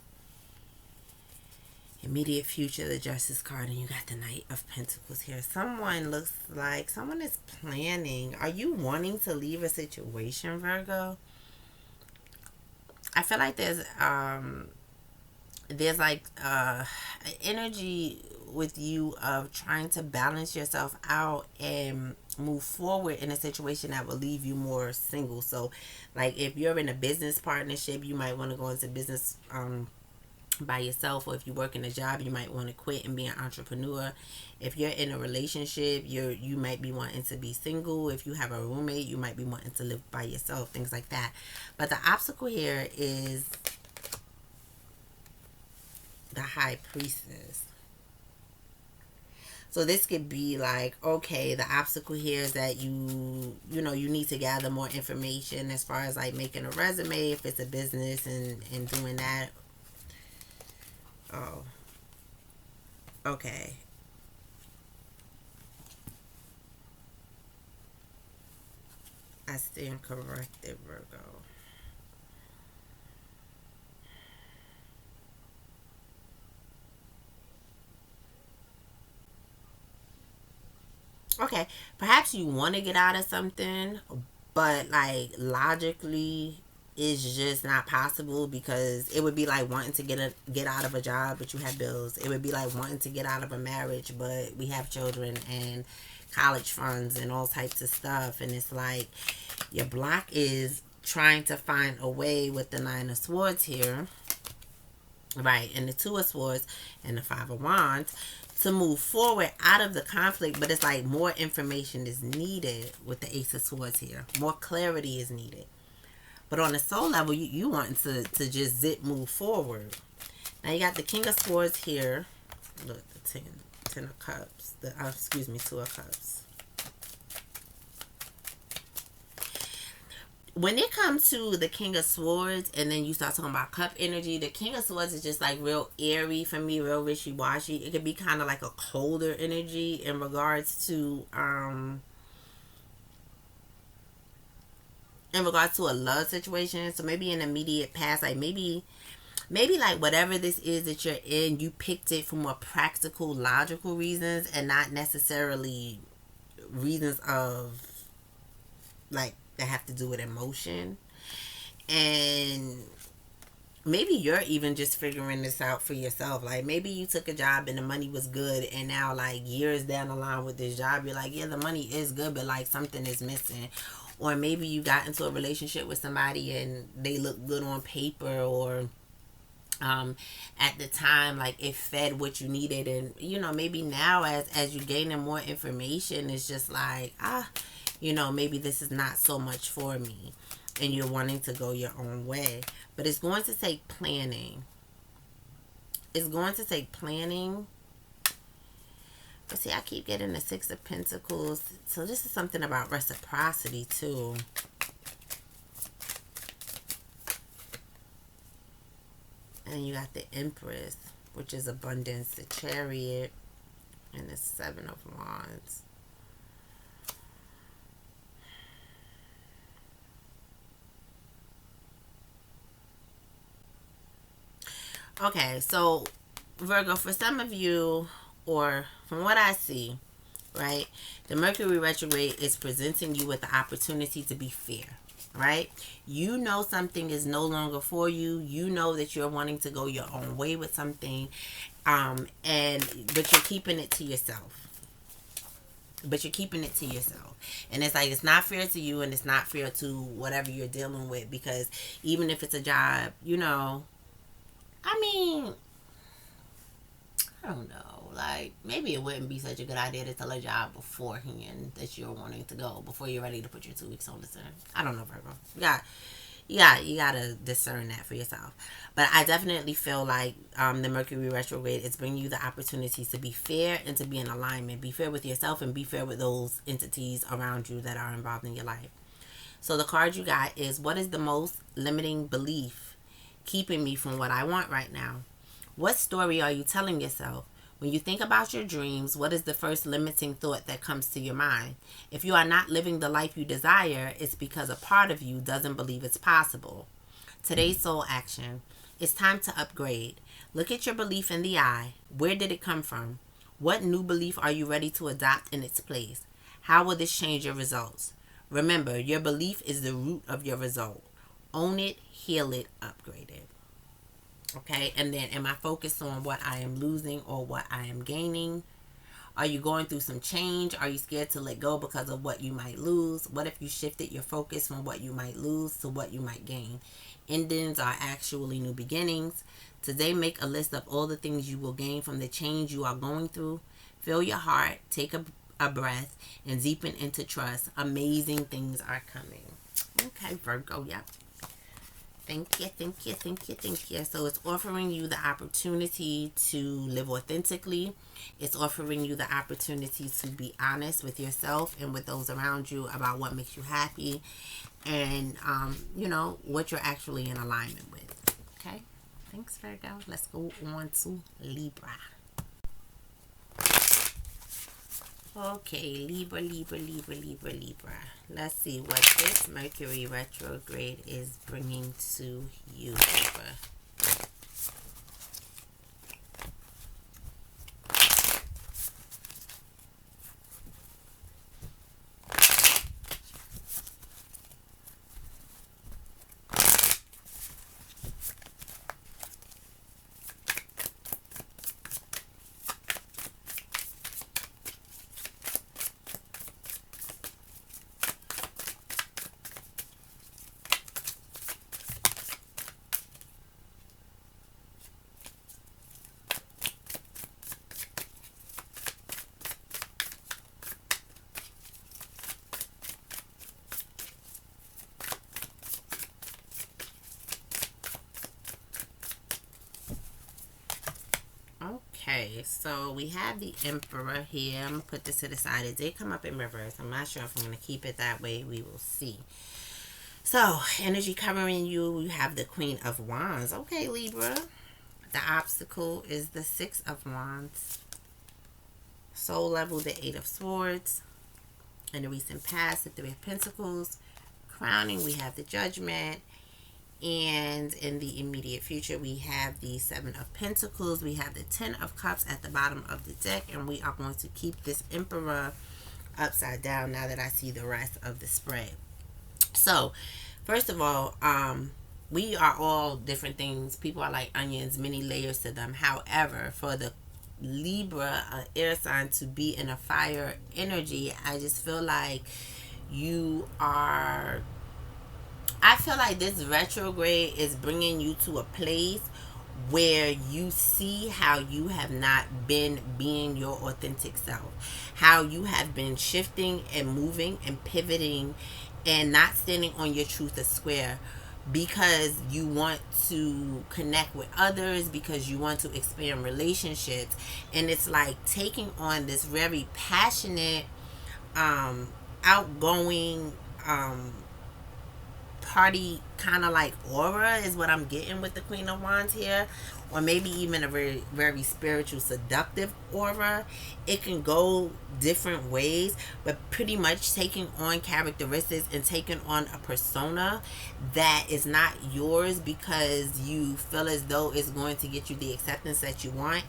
immediate future, the Justice card, and you got the Knight of Pentacles here. Someone looks like someone is planning. Are you wanting to leave a situation, Virgo? I feel like there's like energy with you of trying to balance yourself out and move forward in a situation that will leave you more single. So like if you're in a business partnership, you might want to go into business by yourself, or if you work in a job, you might want to quit and be an entrepreneur. If you're in a relationship, you might be wanting to be single. If you have a roommate, you might be wanting to live by yourself, things like that. But the obstacle here is the High Priestess. So this could be like, okay, the obstacle here is that you need to gather more information as far as like making a resume if it's a business and doing that. Oh, okay. I stand corrected, Virgo. Okay, perhaps you want to get out of something, but like logically it's just not possible, because it would be like wanting to get out of a job but you have bills. It would be like wanting to get out of a marriage but we have children and college funds and all types of stuff, and it's like your block is trying to find a way with the Nine of Swords here, right, and the Two of Swords and the Five of Wands to move forward out of the conflict. But it's like more information is needed with the Ace of Swords here. More clarity is needed. But on the soul level, you want to just move forward. Now you got the King of Swords here. Look, the Ten of Cups. Two of Cups. When it comes to the King of Swords and then you start talking about cup energy, the King of Swords is just like real airy for me, real wishy-washy. It could be kind of like a colder energy in regards to a love situation. So maybe an immediate past, like maybe like whatever this is that you're in, you picked it for more practical, logical reasons and not necessarily reasons of like that have to do with emotion. And maybe you're even just figuring this out for yourself. Like maybe you took a job and the money was good, and now like years down the line with this job, you're like, yeah, the money is good, but like something is missing. Or maybe you got into a relationship with somebody and they look good on paper, or at the time like it fed what you needed, and maybe now as you gaining more information, it's just like maybe this is not so much for me, and you're wanting to go your own way. But it's going to take planning. It's going to take planning. But see, I keep getting the Six of Pentacles. So this is something about reciprocity too. And you got the Empress, which is abundance, the Chariot, and the Seven of Wands. Okay, so Virgo, for some of you, or from what I see, right, the Mercury retrograde is presenting you with the opportunity to be fair, right? You know something is no longer for you. You know that you're wanting to go your own way with something, but you're keeping it to yourself. But you're keeping it to yourself. And it's like, it's not fair to you, and it's not fair to whatever you're dealing with, because even if it's a job, I mean, I don't know. Like, maybe it wouldn't be such a good idea to tell a job beforehand that you're wanting to go before you're ready to put your 2 weeks on the center. I don't know, Virgo. You gotta discern that for yourself. But I definitely feel like the Mercury retrograde is bringing you the opportunities to be fair and to be in alignment. Be fair with yourself and be fair with those entities around you that are involved in your life. So the card you got is, what is the most limiting belief keeping me from what I want right now? What story are you telling yourself? When you think about your dreams, what is the first limiting thought that comes to your mind? If you are not living the life you desire, it's because a part of you doesn't believe it's possible. Today's soul action. It's time to upgrade. Look at your belief in the eye. Where did it come from? What new belief are you ready to adopt in its place? How will this change your results? Remember, your belief is the root of your result. Own it, heal it, upgrade it. Okay, and then am I focused on what I am losing or what I am gaining? Are you going through some change? Are you scared to let go because of what you might lose? What if you shifted your focus from what you might lose to what you might gain? Endings are actually new beginnings. Today, make a list of all the things you will gain from the change you are going through. Fill your heart, take a breath, and deepen into trust. Amazing things are coming. Okay, Virgo, yep. Thank you. So it's offering you the opportunity to live authentically. It's offering you the opportunity to be honest with yourself and with those around you about what makes you happy, and what you're actually in alignment with. Okay, thanks, Virgo. Let's go on to Libra. Okay, Libra. Let's see what this Mercury retrograde is bringing to you, Libra. Okay, so we have the Emperor here. I'm going to put this to the side. It did come up in reverse. I'm not sure if I'm going to keep it that way. We will see. So, energy covering you, you have the Queen of Wands. Okay, Libra. The obstacle is the Six of Wands. Soul level, the Eight of Swords. In the recent past, the Three of Pentacles. Crowning, we have the Judgment. And in the immediate future, we have the Seven of Pentacles. We have the Ten of Cups at the bottom of the deck. And we are going to keep this Emperor upside down now that I see the rest of the spread. So, first of all, we are all different things. People are like onions, many layers to them. However, for the Libra, air sign, to be in a fire energy, I just feel like you are, I feel like this retrograde is bringing you to a place where you see how you have not been being your authentic self, how you have been shifting and moving and pivoting and not standing on your truth or square because you want to connect with others, because you want to expand relationships. And it's like taking on this very passionate, outgoing, party kind of like aura is what I'm getting with the Queen of Wands here, or maybe even a very very spiritual seductive aura. It can go different ways, but pretty much taking on characteristics and taking on a persona that is not yours because you feel as though it's going to get you the acceptance that you want,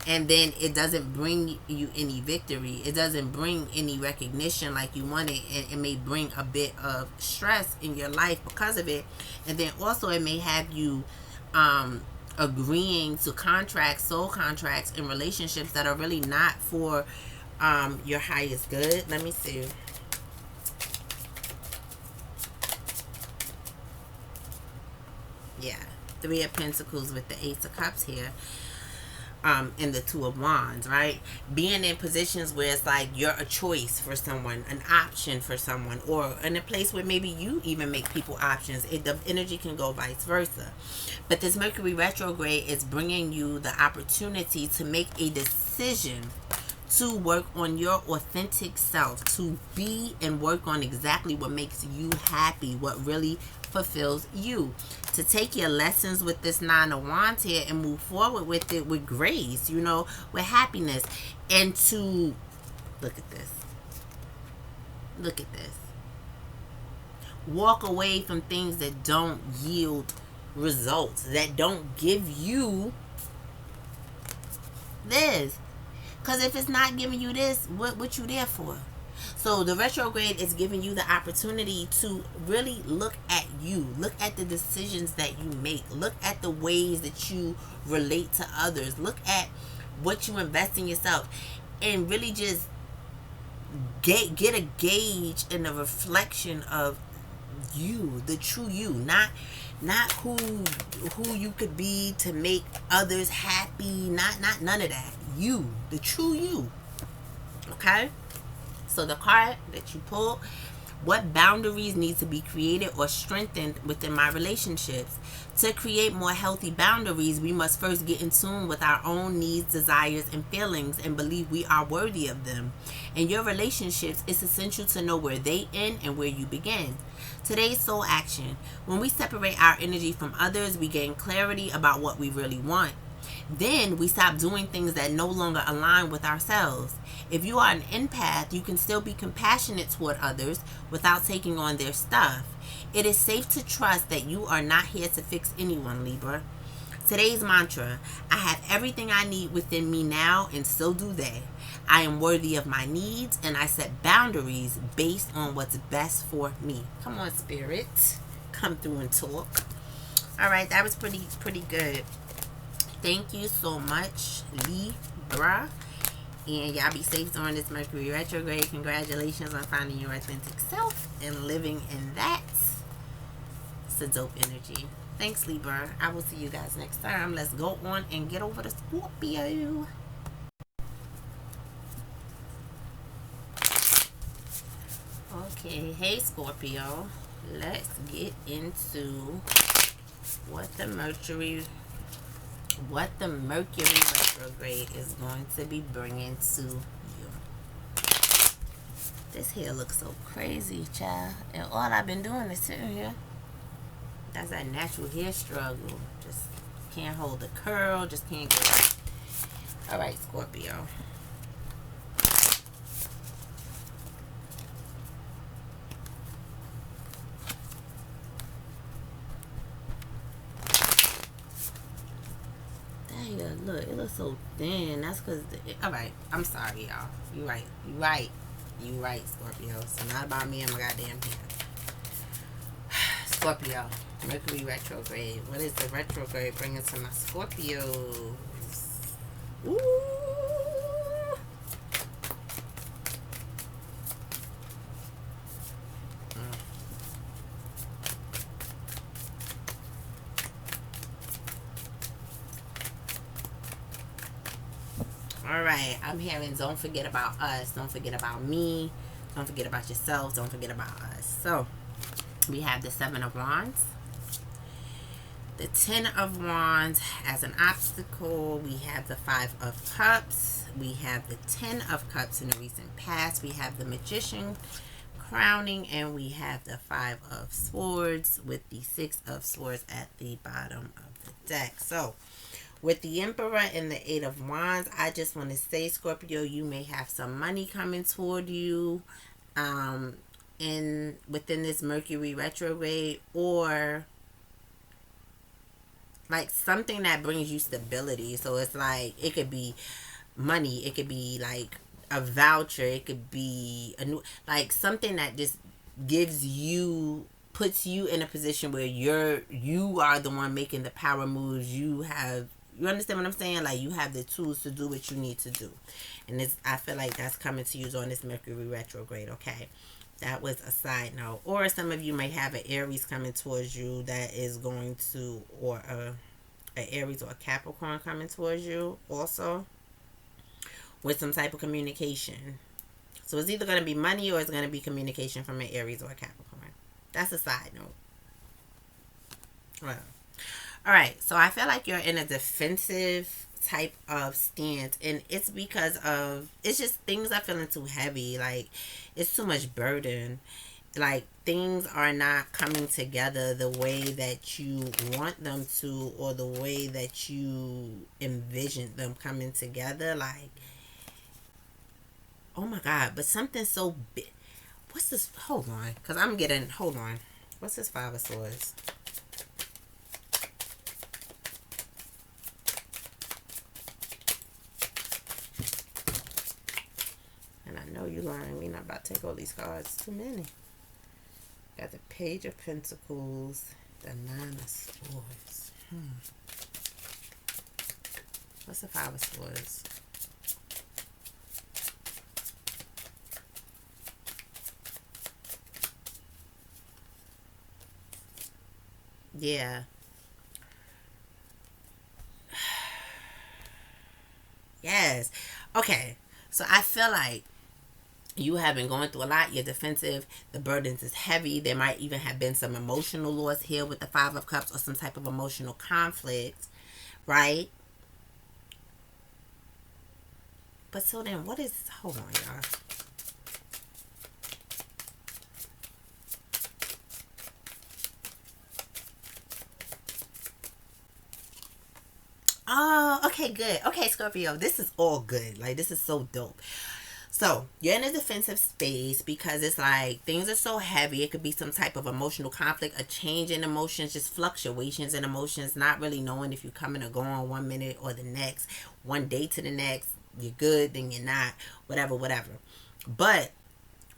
and then it doesn't bring you any victory, it doesn't bring any recognition like you wanted, and it may bring a bit of stress in your life because of it. And then also it may have you agreeing to contracts, soul contracts, in relationships that are really not for your highest good. Let me see. Yeah, Three of Pentacles with the Ace of Cups here. And the Two of Wands, right? Being in positions where it's like you're a choice for someone, an option for someone, or in a place where maybe you even make people options. The energy can go vice versa. But this Mercury retrograde is bringing you the opportunity to make a decision to work on your authentic self, to be and work on exactly what makes you happy, what really fulfills you, to take your lessons with this Nine of Wands here and move forward with it with grace, you know, with happiness, and to look at this, walk away from things that don't yield results, that don't give you this. Because if it's not giving you this, what you there for? So the retrograde is giving you the opportunity to really look at you, look at the decisions that you make, look at the ways that you relate to others, look at what you invest in yourself, and really just get a gauge and a reflection of you, the true you, not who you could be to make others happy, not none of that. You, the true you. Okay? So the card that you pulled, what boundaries need to be created or strengthened within my relationships? To create more healthy boundaries, we must first get in tune with our own needs, desires, and feelings, and believe we are worthy of them. In your relationships, it's essential to know where they end and where you begin. Today's soul action. When we separate our energy from others, we gain clarity about what we really want. Then we stop doing things that no longer align with ourselves. If you are an empath, you can still be compassionate toward others without taking on their stuff. It is safe to trust that you are not here to fix anyone, Libra. Today's mantra: I have everything I need within me now, and so do they. I am worthy of my needs, and I set boundaries based on what's best for me. Come on, Spirit. Come through and talk. All right, that was pretty good. Thank you so much, Libra. And y'all be safe during this Mercury retrograde. Congratulations on finding your authentic self and living in that. It's a dope energy. Thanks, Libra. I will see you guys next time. Let's go on and get over to Scorpio. Okay, hey Scorpio. Let's get into what the Mercury retrograde is going to be bringing to you. This hair looks so crazy, child. And all I've been doing is sitting here. That's that natural hair struggle. Just can't hold the curl. Just can't get it. All right, Scorpio. Look, it looks so thin. That's because... All right. I'm sorry, y'all. You right, Scorpio. It's not about me and my goddamn hair. Scorpio. Mercury retrograde. What is the retrograde bringing to my Scorpios? Ooh. All right, I'm hearing don't forget about us, don't forget about me, don't forget about yourself, don't forget about us. So we have the Seven of Wands, the Ten of Wands as an obstacle. We have the Five of Cups. We have the Ten of Cups in the recent past. We have the Magician crowning, and we have the Five of Swords with the Six of Swords at the bottom of the deck. So with the Emperor and the Eight of Wands, I just want to say, Scorpio, you may have some money coming toward you within this Mercury retrograde, or like something that brings you stability. So it's like, it could be money, it could be like a voucher, it could be a new, like something that just puts you in a position where you are the one making the power moves. You understand what I'm saying? Like, you have the tools to do what you need to do. And I feel like that's coming to you on this Mercury retrograde, okay? That was a side note. Or some of you may have an Aries coming towards you that is going to, or an Aries or a Capricorn coming towards you also, with some type of communication. So it's either going to be money or it's going to be communication from an Aries or a Capricorn. That's a side note. Well, all right, so I feel like you're in a defensive type of stance, and it's because of, it's just things are feeling too heavy. Like, it's too much burden. Like, things are not coming together the way that you want them to, or the way that you envisioned them coming together. Like, oh my God, but something so big. What's this? Hold on, because I'm getting, hold on. What's this Five of Swords? No, you lying. We're not about to take all these cards. Too many. Got the Page of Pentacles, the Nine of Swords. What's the Five of Swords? Yeah. Yes. Okay. So I feel like you have been going through a lot. You're defensive. The burdens is heavy. There might even have been some emotional loss here with the Five of Cups, or some type of emotional conflict, right? But so then, what is... Hold on, y'all. Oh, okay, good. Okay, Scorpio, this is all good. Like, this is so dope. So, you're in a defensive space because it's like things are so heavy. It could be some type of emotional conflict, a change in emotions, just fluctuations in emotions, not really knowing if you're coming or going 1 minute or the next, one day to the next. You're good, then you're not, whatever. But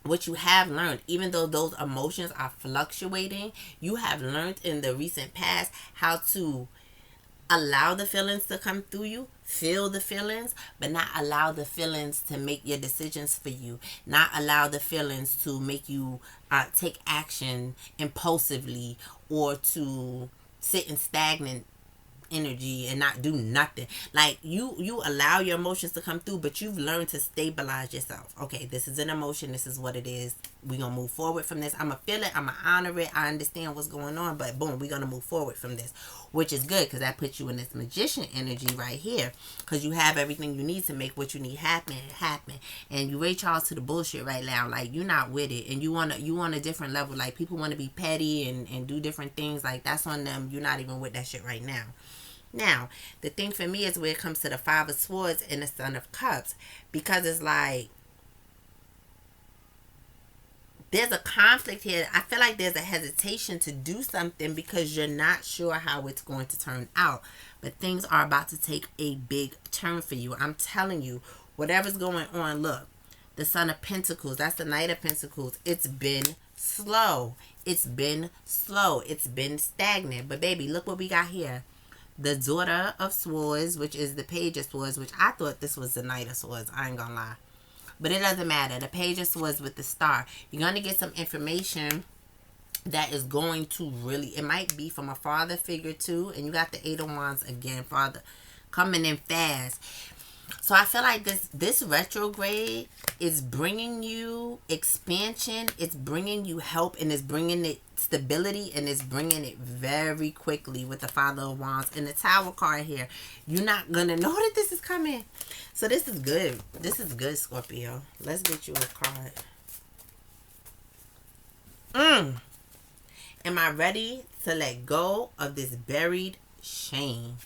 what you have learned, even though those emotions are fluctuating, you have learned in the recent past how to allow the feelings to come through you, feel the feelings, but not allow the feelings to make your decisions for you, not allow the feelings to make you take action impulsively, or to sit in stagnant energy and not do nothing. Like, you allow your emotions to come through, but you've learned to stabilize yourself. Okay, this is an emotion, this is what it is, we're gonna move forward from this. I'm gonna feel it, I'm gonna honor it, I understand what's going on, but boom, we're gonna move forward from this, which is good, because that puts you in this Magician energy right here, because you have everything you need to make what you need happen. And you Ray Charles to the bullshit right now. Like, you're not with it, and you on a different level. Like, people want to be petty and do different things. Like, that's on them. You're not even with that shit right now. Now, the thing for me is where it comes to the Five of Swords and the Son of Cups, because it's like there's a conflict here. I feel like there's a hesitation to do something because you're not sure how it's going to turn out. But things are about to take a big turn for you. I'm telling you, whatever's going on, look, the Son of Pentacles, that's the Knight of Pentacles. It's been slow. It's been slow. It's been stagnant. But baby, look what we got here. The Daughter of Swords, which is the Page of Swords, which I thought this was the Knight of Swords. I ain't gonna lie. But it doesn't matter. The Page of Swords with the star. You're going to get some information that is going to really, it might be from a father figure too. And you got the Eight of Wands again, father coming in fast. So I feel like this retrograde is bringing you expansion. It's bringing you help, and it's bringing it stability, and it's bringing it very quickly with the Father of Wands and the Tower card here. You're not going to know that this is coming. So this is good. This is good, Scorpio. Let's get you a card. Am I ready to let go of this buried shame?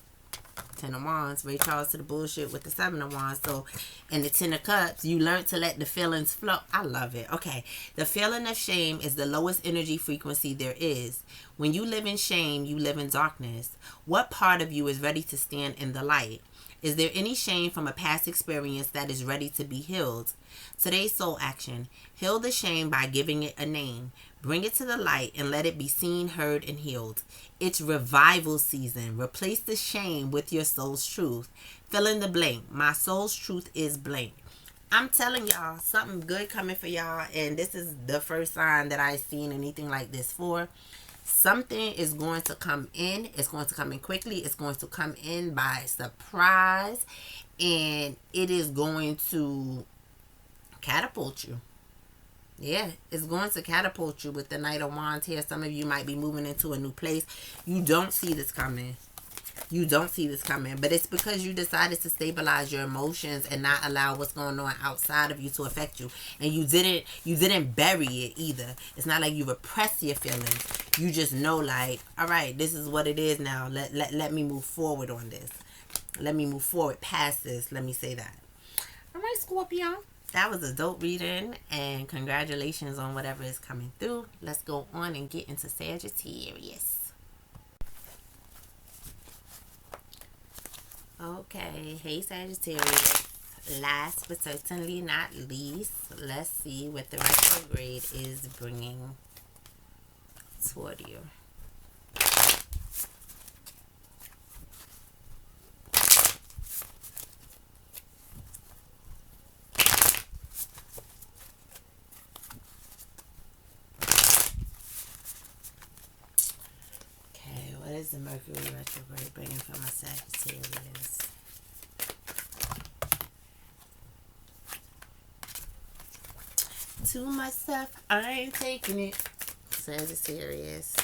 Ten of Wands, Ray Charles to the bullshit with the Seven of Wands. So, and the Ten of Cups, you learn to let the feelings flow. I love it. Okay, the feeling of shame is the lowest energy frequency there is. When you live in shame, you live in darkness. What part of you is ready to stand in the light? Is there any shame from a past experience that is ready to be healed? Today's soul action. Heal the shame by giving it a name. Bring it to the light and let it be seen, heard, and healed. It's revival season. Replace the shame with your soul's truth. Fill in the blank. My soul's truth is blank. I'm telling y'all, something good coming for y'all. And this is the first sign that I've seen anything like this for. Something is going to come in. It's going to come in quickly. It's going to come in by surprise. And it is going to catapult you. Yeah, it's going to catapult you with the Knight of Wands here. Some of you might be moving into a new place. You don't see this coming. You don't see this coming. But it's because you decided to stabilize your emotions and not allow what's going on outside of you to affect you. And you didn't bury it either. It's not like you repress your feelings. You just know, like, all right, this is what it is now. Let me move forward on this. Let me move forward past this. Let me say that. All right, Scorpio. That was a dope reading, and congratulations on whatever is coming through. Let's go on and get into Sagittarius. Okay, hey Sagittarius. Last but certainly not least, let's see what the retrograde is bringing toward you. What is the Mercury retrograde bringing for my Sagittarius? Too much stuff, I ain't taking it. Sagittarius.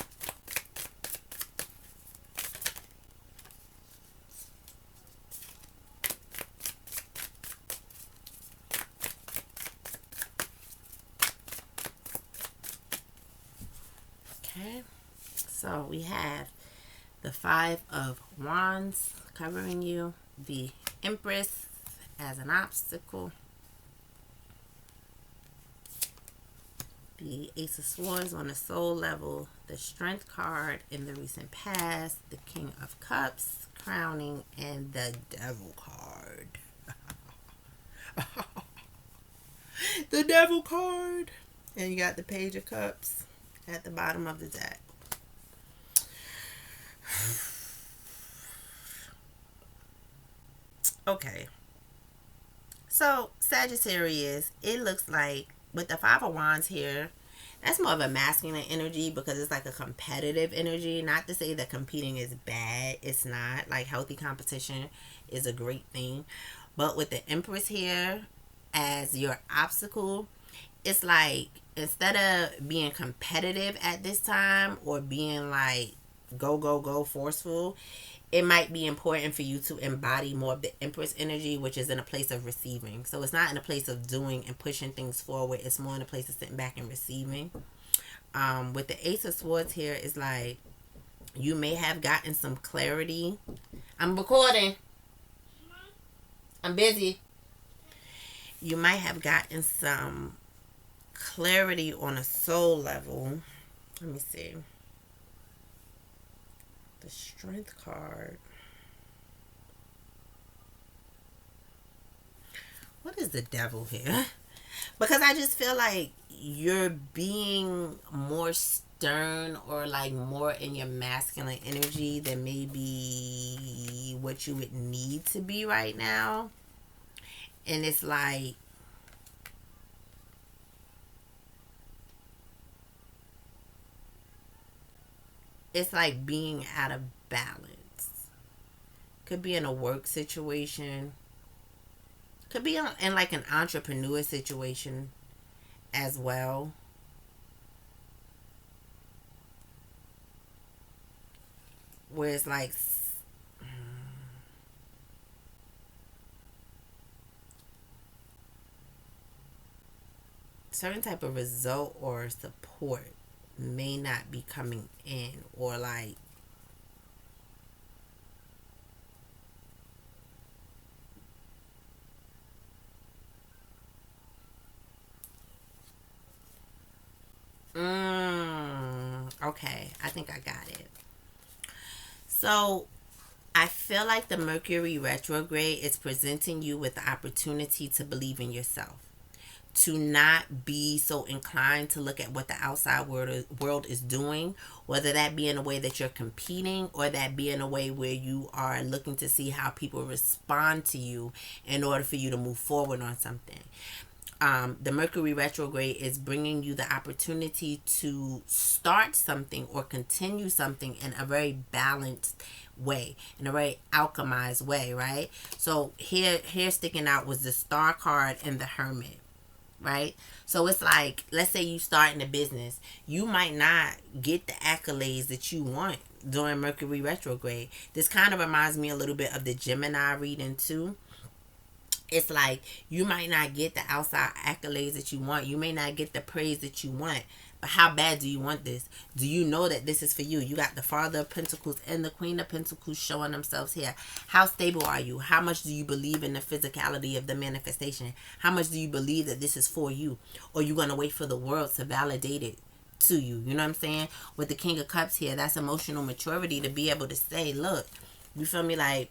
Okay, so we have the Five of Wands covering you, the Empress as an obstacle, the Ace of Swords on the soul level, the Strength card in the recent past, the King of Cups crowning, and the Devil card. The Devil card. And you got the Page of Cups at the bottom of the deck. Okay, so Sagittarius, it looks like with the Five of Wands here, that's more of a masculine energy because it's like a competitive energy. Not to say that competing is bad. It's not. Like, healthy competition is a great thing. But with the Empress here as your obstacle, it's like instead of being competitive at this time or being like go forceful, it might be important for you to embody more of the Empress energy, which is in a place of receiving. So it's not in a place of doing and pushing things forward. It's more in a place of sitting back and receiving. With the Ace of Swords here, is like you may have gotten some clarity. I'm recording. I'm busy. You might have gotten some clarity on a soul level. Let me see. The Strength card. What is the Devil here? Because I just feel like you're being more stern or like more in your masculine energy than maybe what you would need to be right now. And it's like being out of balance. Could be in a work situation. Could be in like an entrepreneur situation as well. Where it's like certain type of result or support may not be coming in, or like okay, I think I got it. So I feel like the Mercury retrograde is presenting you with the opportunity to believe in yourself, to not be so inclined to look at what the outside world is doing, whether that be in a way that you're competing or that be in a way where you are looking to see how people respond to you in order for you to move forward on something. The Mercury retrograde is bringing you the opportunity to start something or continue something in a very balanced way, in a very alchemized way, right? So here sticking out was the Star card and the Hermit, right? So it's like, let's say you start in a business, you might not get the accolades that you want during Mercury retrograde. This kind of reminds me a little bit of the Gemini reading too. It's like you might not get the outside accolades that you want. You may not get the praise that you want. But how bad do you want this? Do you know that this is for you? You got the Father of Pentacles and the Queen of Pentacles showing themselves here. How stable are you? How much do you believe in the physicality of the manifestation? How much do you believe that this is for you? Or you going to wait for the world to validate it to you? You know what I'm saying? With the King of Cups here, that's emotional maturity to be able to say, look, you feel me? Like,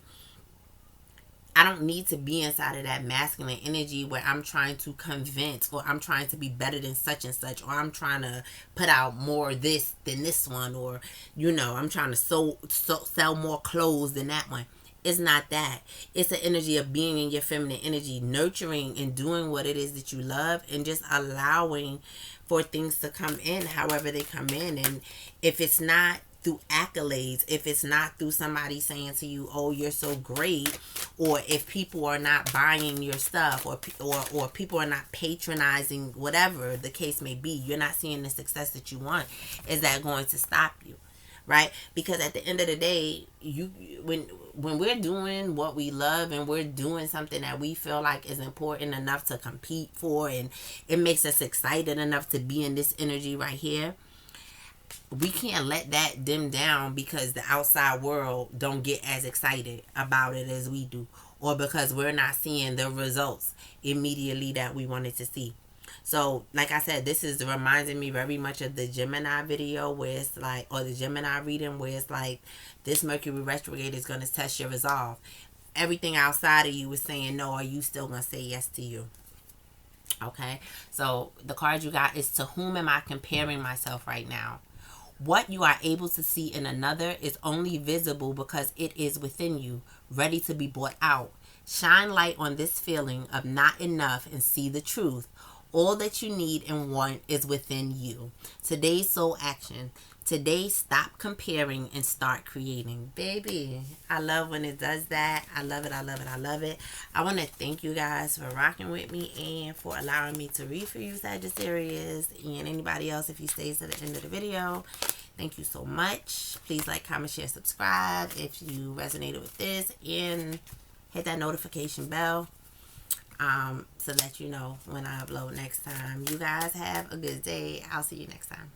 I don't need to be inside of that masculine energy where I'm trying to convince, or I'm trying to be better than such and such, or I'm trying to put out more this than this one, or I'm trying to sell more clothes than that one. It's not that. It's the energy of being in your feminine energy, nurturing and doing what it is that you love, and just allowing for things to come in however they come in. And if it's not through accolades, if it's not through somebody saying to you, oh, you're so great, or if people are not buying your stuff, or people are not patronizing, whatever the case may be, you're not seeing the success that you want, is that going to stop you? Right? Because at the end of the day, when we're doing what we love and we're doing something that we feel like is important enough to compete for, and it makes us excited enough to be in this energy right here, we can't let that dim down because the outside world don't get as excited about it as we do, or because we're not seeing the results immediately that we wanted to see. So like I said, this is reminding me very much of the Gemini video where it's like, or the Gemini reading where it's like, this Mercury retrograde is going to test your resolve. Everything outside of you is saying no, are you still going to say yes to you? Okay, so the card you got is, to whom am I comparing myself right now? What you are able to see in another is only visible because it is within you, ready to be brought out. Shine light on this feeling of not enough and see the truth. All that you need and want is within you. Today's soul action. Today, stop comparing and start creating. Baby, I love when it does that. I love it. I love it. I love it. I want to thank you guys for rocking with me and for allowing me to read for you, Sagittarius, and anybody else if you stay to the end of the video. Thank you so much. Please like, comment, share, subscribe if you resonated with this, and hit that notification bell to let you know when I upload next time. You guys have a good day. I'll see you next time.